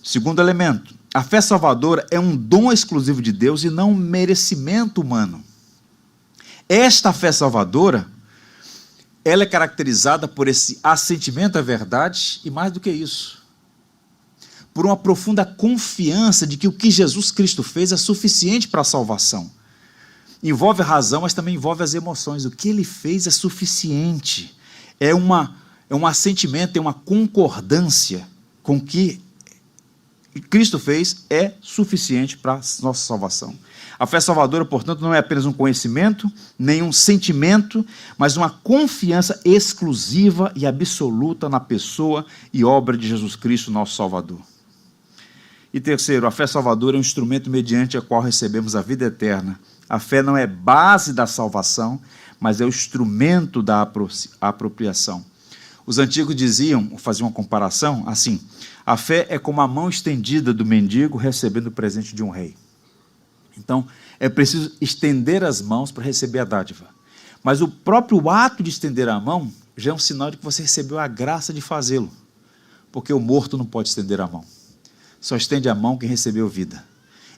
Segundo elemento, a fé salvadora é um dom exclusivo de Deus e não um merecimento humano. Esta fé salvadora, ela é caracterizada por esse assentimento à verdade e, mais do que isso, por uma profunda confiança de que o que Jesus Cristo fez é suficiente para a salvação. Envolve a razão, mas também envolve as emoções. O que ele fez é suficiente. É um assentimento, é uma concordância com o que Cristo fez, é suficiente para a nossa salvação. A fé salvadora, portanto, não é apenas um conhecimento, nem um sentimento, mas uma confiança exclusiva e absoluta na pessoa e obra de Jesus Cristo, nosso Salvador. E terceiro, a fé salvadora é um instrumento mediante a qual recebemos a vida eterna. A fé não é base da salvação, mas é o instrumento da apropriação. Os antigos diziam, faziam uma comparação assim: a fé é como a mão estendida do mendigo recebendo o presente de um rei. Então, é preciso estender as mãos para receber a dádiva. Mas o próprio ato de estender a mão já é um sinal de que você recebeu a graça de fazê-lo. Porque o morto não pode estender a mão. Só estende a mão quem recebeu vida.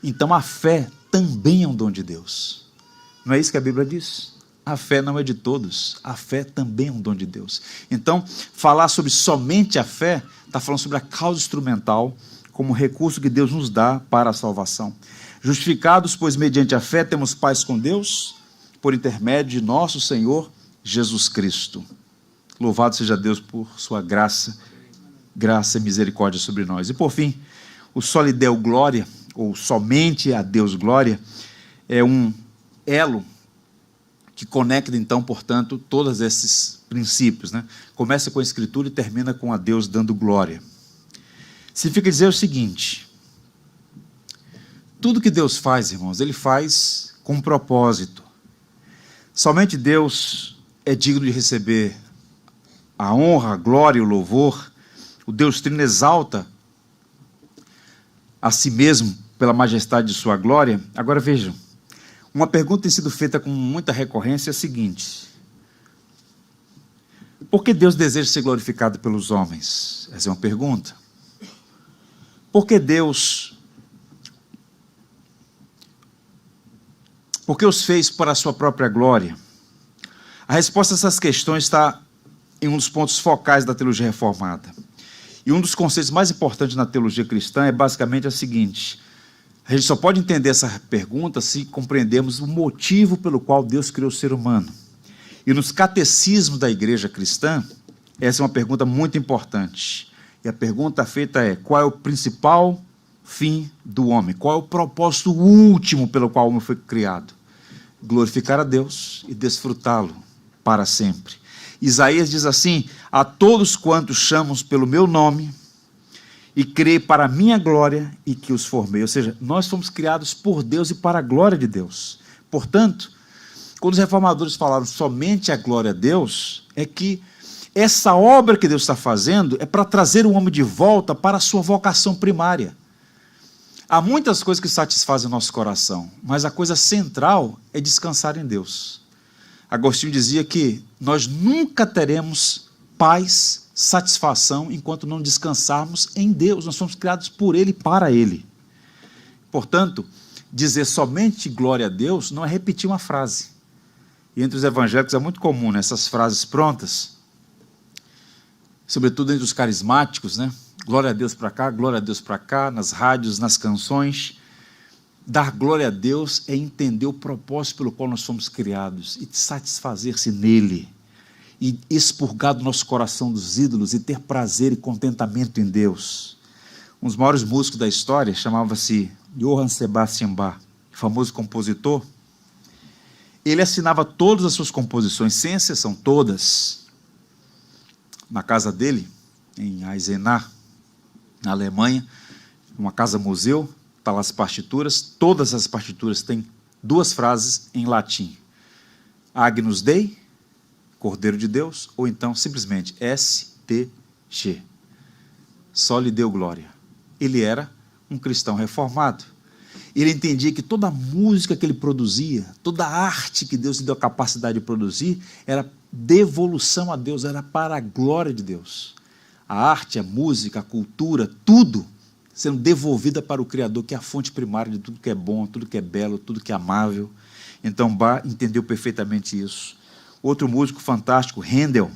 Então, a fé também é um dom de Deus. Não é isso que a Bíblia diz? A fé não é de todos, a fé também é um dom de Deus. Então, falar sobre somente a fé, está falando sobre a causa instrumental, como recurso que Deus nos dá para a salvação. Justificados, pois mediante a fé temos paz com Deus, por intermédio de nosso Senhor Jesus Cristo. Louvado seja Deus por sua graça e misericórdia sobre nós. E por fim, o soli Deo glória, ou somente a Deus glória, é um elo que conecta, então, portanto, todos esses princípios, né? Começa com a Escritura e termina com a Deus dando glória. Significa dizer o seguinte: tudo que Deus faz, irmãos, Ele faz com um propósito. Somente Deus é digno de receber a honra, a glória e o louvor. O Deus Trino exalta a si mesmo pela majestade de sua glória. Agora vejam, uma pergunta tem sido feita com muita recorrência, é a seguinte: por que Deus deseja ser glorificado pelos homens? Essa é uma pergunta. Por que os fez para a sua própria glória? A resposta a essas questões está em um dos pontos focais da teologia reformada. E um dos conceitos mais importantes na teologia cristã é basicamente o seguinte: a gente só pode entender essa pergunta se compreendermos o motivo pelo qual Deus criou o ser humano. E nos catecismos da igreja cristã, essa é uma pergunta muito importante. E a pergunta feita é: qual é o principal fim do homem? Qual é o propósito último pelo qual o homem foi criado? Glorificar a Deus e desfrutá-lo para sempre. Isaías diz assim: a todos quantos chamam pelo meu nome e creem para a minha glória e que os formei. Ou seja, nós fomos criados por Deus e para a glória de Deus. Portanto, quando os reformadores falaram somente a glória a Deus, é que essa obra que Deus está fazendo é para trazer o homem de volta para a sua vocação primária. Há muitas coisas que satisfazem o nosso coração, mas a coisa central é descansar em Deus. Agostinho dizia que nós nunca teremos paz, satisfação, enquanto não descansarmos em Deus. Nós somos criados por Ele e para Ele. Portanto, dizer somente glória a Deus não é repetir uma frase. E entre os evangélicos é muito comum, né, essas frases prontas, sobretudo entre os carismáticos, né? Glória a Deus para cá, glória a Deus para cá, nas rádios, nas canções. Dar glória a Deus é entender o propósito pelo qual nós fomos criados e satisfazer-se nele, e expurgar do nosso coração dos ídolos e ter prazer e contentamento em Deus. Um dos maiores músicos da história chamava-se Johann Sebastian Bach, famoso compositor. Ele assinava todas as suas composições, sem exceção, todas, na casa dele, em Eisenach, na Alemanha, uma casa-museu. Está lá as partituras, todas as partituras têm duas frases em latim: Agnus Dei, Cordeiro de Deus, ou então simplesmente STG, só lhe deu glória. Ele era um cristão reformado. Ele entendia que toda a música que ele produzia, toda a arte que Deus lhe deu a capacidade de produzir, era devolução a Deus, era para a glória de Deus. A arte, a música, a cultura, tudo sendo devolvida para o Criador, que é a fonte primária de tudo que é bom, tudo que é belo, tudo que é amável. Então Bach entendeu perfeitamente isso. Outro músico fantástico, Handel,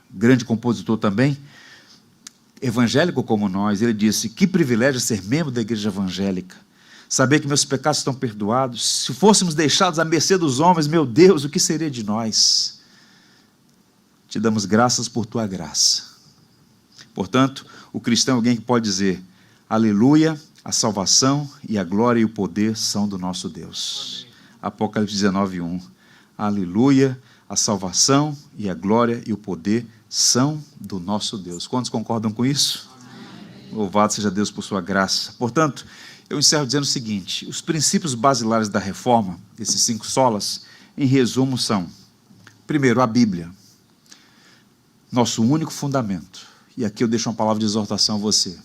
grande compositor também, evangélico como nós, ele disse: que privilégio ser membro da igreja evangélica, saber que meus pecados estão perdoados. Se fôssemos deixados à mercê dos homens, meu Deus, o que seria de nós? Te damos graças por tua graça. Portanto, o cristão é alguém que pode dizer: aleluia, a salvação e a glória e o poder são do nosso Deus. Amém. Apocalipse 19:1. Aleluia, a salvação e a glória e o poder são do nosso Deus. Quantos concordam com isso? Amém. Louvado seja Deus por sua graça. Portanto, eu encerro dizendo o seguinte: os princípios basilares da reforma, esses 5 solas, em resumo são: primeiro, a Bíblia, nosso único fundamento. E aqui eu deixo uma palavra de exortação a você.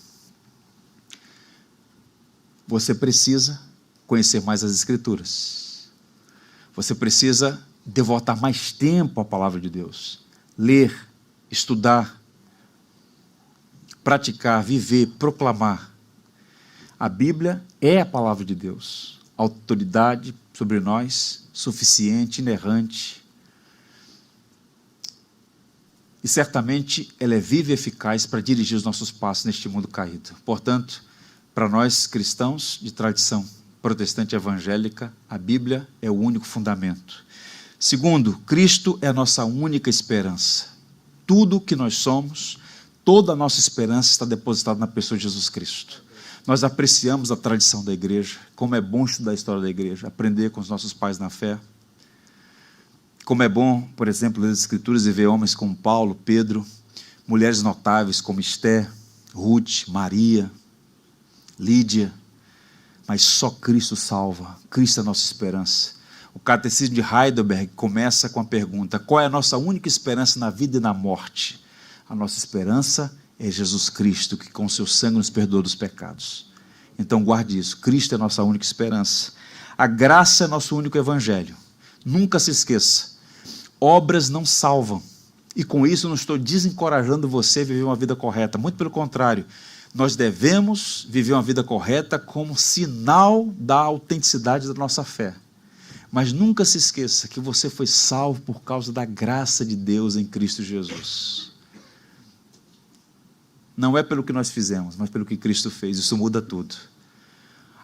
Você precisa conhecer mais as Escrituras. Você precisa devotar mais tempo à palavra de Deus. Ler, estudar, praticar, viver, proclamar. A Bíblia é a palavra de Deus. Autoridade sobre nós, suficiente, inerrante. E certamente ela é viva e eficaz para dirigir os nossos passos neste mundo caído. Portanto, para nós cristãos de tradição protestante evangélica, a Bíblia é o único fundamento. Segundo, Cristo é a nossa única esperança. Tudo o que nós somos, toda a nossa esperança está depositada na pessoa de Jesus Cristo. Nós apreciamos a tradição da igreja, como é bom estudar a história da igreja, aprender com os nossos pais na fé. Como é bom, por exemplo, ler as Escrituras e ver homens como Paulo, Pedro, mulheres notáveis como Esther, Ruth, Maria, Lídia. Mas só Cristo salva, Cristo é a nossa esperança. O Catecismo de Heidelberg começa com a pergunta: qual é a nossa única esperança na vida e na morte? A nossa esperança é Jesus Cristo, que com seu sangue nos perdoa dos pecados. Então guarde isso: Cristo é a nossa única esperança. A graça é nosso único evangelho. Nunca se esqueça: obras não salvam. E com isso eu não estou desencorajando você a viver uma vida correta. Muito pelo contrário, nós devemos viver uma vida correta como sinal da autenticidade da nossa fé. Mas nunca se esqueça que você foi salvo por causa da graça de Deus em Cristo Jesus. Não é pelo que nós fizemos, mas pelo que Cristo fez. Isso muda tudo.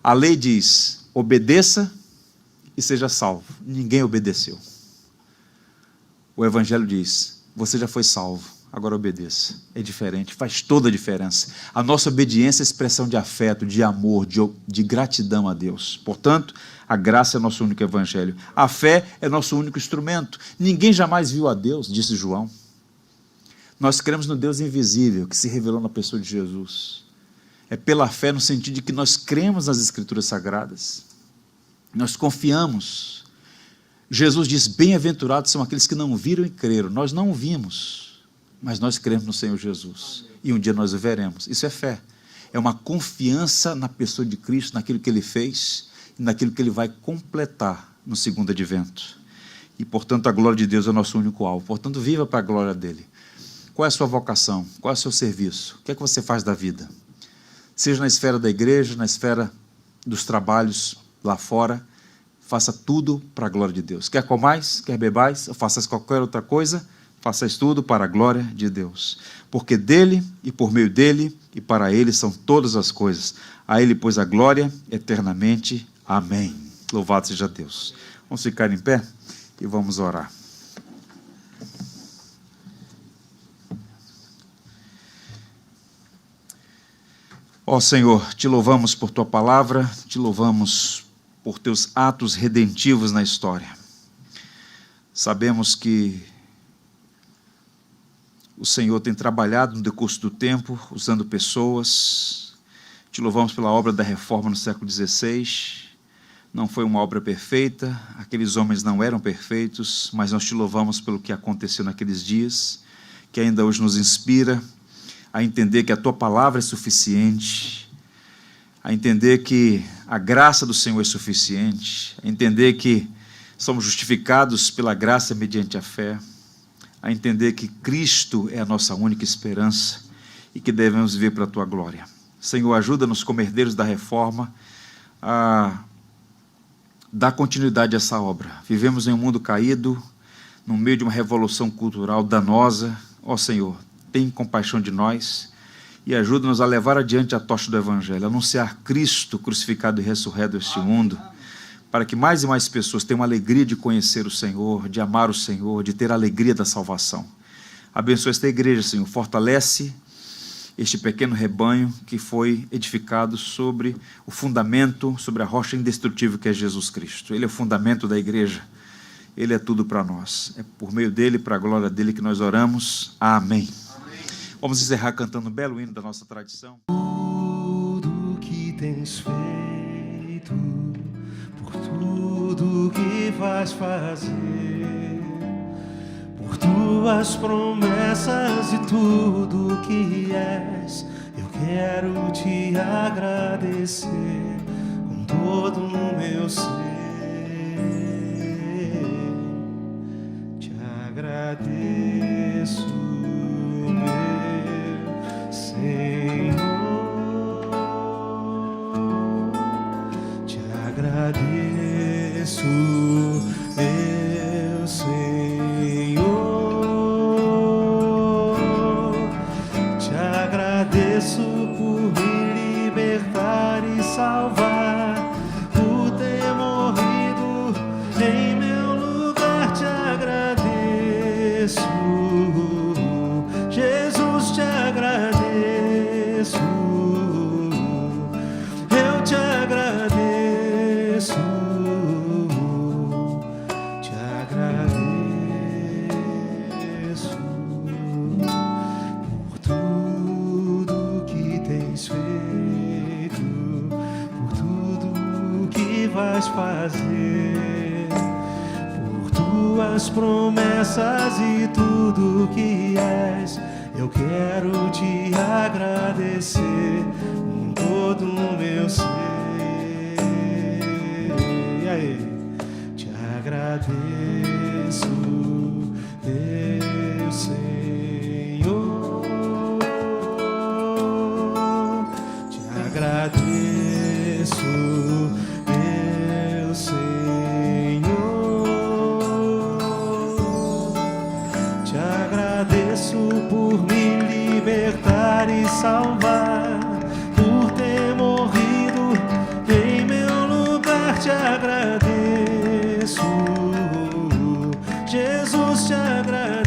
A lei diz, obedeça e seja salvo. Ninguém obedeceu. O Evangelho diz, você já foi salvo, agora obedeça. É diferente, faz toda a diferença. A nossa obediência é expressão de afeto, de amor, de gratidão a Deus. Portanto, a graça é nosso único evangelho. A fé é nosso único instrumento. Ninguém jamais viu a Deus, disse João. Nós cremos no Deus invisível, que se revelou na pessoa de Jesus. É pela fé no sentido de que nós cremos nas Escrituras Sagradas. Nós confiamos. Jesus diz, bem-aventurados são aqueles que não viram e creram. Nós não o vimos, mas nós cremos no Senhor Jesus. E um dia nós o veremos. Isso é fé. É uma confiança na pessoa de Cristo, naquilo que Ele fez e naquilo que Ele vai completar no segundo advento. E, portanto, a glória de Deus é o nosso único alvo. Portanto, viva para a glória dEle. Qual é a sua vocação? Qual é o seu serviço? O que é que você faz da vida? Seja na esfera da igreja, na esfera dos trabalhos lá fora, faça tudo para a glória de Deus. Quer comais, quer bebais, ou faças qualquer outra coisa, faças tudo para a glória de Deus. Porque dele, e por meio dele, e para ele são todas as coisas. A ele, pois, a glória eternamente. Amém. Louvado seja Deus. Vamos ficar em pé e vamos orar. Ó Senhor, te louvamos por tua palavra, te louvamos por teus atos redentivos na história. Sabemos que o Senhor tem trabalhado no decurso do tempo, usando pessoas. Te louvamos pela obra da reforma no século XVI. Não foi uma obra perfeita, aqueles homens não eram perfeitos, mas nós te louvamos pelo que aconteceu naqueles dias, que ainda hoje nos inspira a entender que a tua palavra é suficiente, a entender que a graça do Senhor é suficiente, a entender que somos justificados pela graça mediante a fé, a entender que Cristo é a nossa única esperança e que devemos viver para a tua glória. Senhor, ajuda-nos como herdeiros da reforma a dar continuidade a essa obra. Vivemos em um mundo caído, no meio de uma revolução cultural danosa. Ó Senhor, tem compaixão de nós e ajuda-nos a levar adiante a tocha do Evangelho, a anunciar Cristo crucificado e ressurreto este mundo, para que mais e mais pessoas tenham a alegria de conhecer o Senhor, de amar o Senhor, de ter a alegria da salvação. Abençoa esta igreja, Senhor, fortalece este pequeno rebanho que foi edificado sobre o fundamento, sobre a rocha indestrutível que é Jesus Cristo. Ele é o fundamento da igreja, Ele é tudo para nós. É por meio dEle, para a glória dEle que nós oramos. Amém. Vamos encerrar cantando um belo hino da nossa tradição. Tudo que tens feito, por tudo que vais fazer, por tuas promessas e tudo que és, eu quero te agradecer com todo o meu ser. Te agradeço, Senhor, te agradeço, meu Senhor, te agradeço por me libertar e salvar, por ter morrido em meu lugar, te agradeço, Jesus, te agradeço. Eu te agradeço, te agradeço por tudo que tens feito, por tudo que vais fazer, por tuas promessas e tudo que és. Eu quero te agradecer com todo o meu ser. E aí? Te agradeço, meu Senhor. Te agradeço, meu Senhor. Te agradeço por me libertar e salvar. agradeço, Jesus, te agradeço.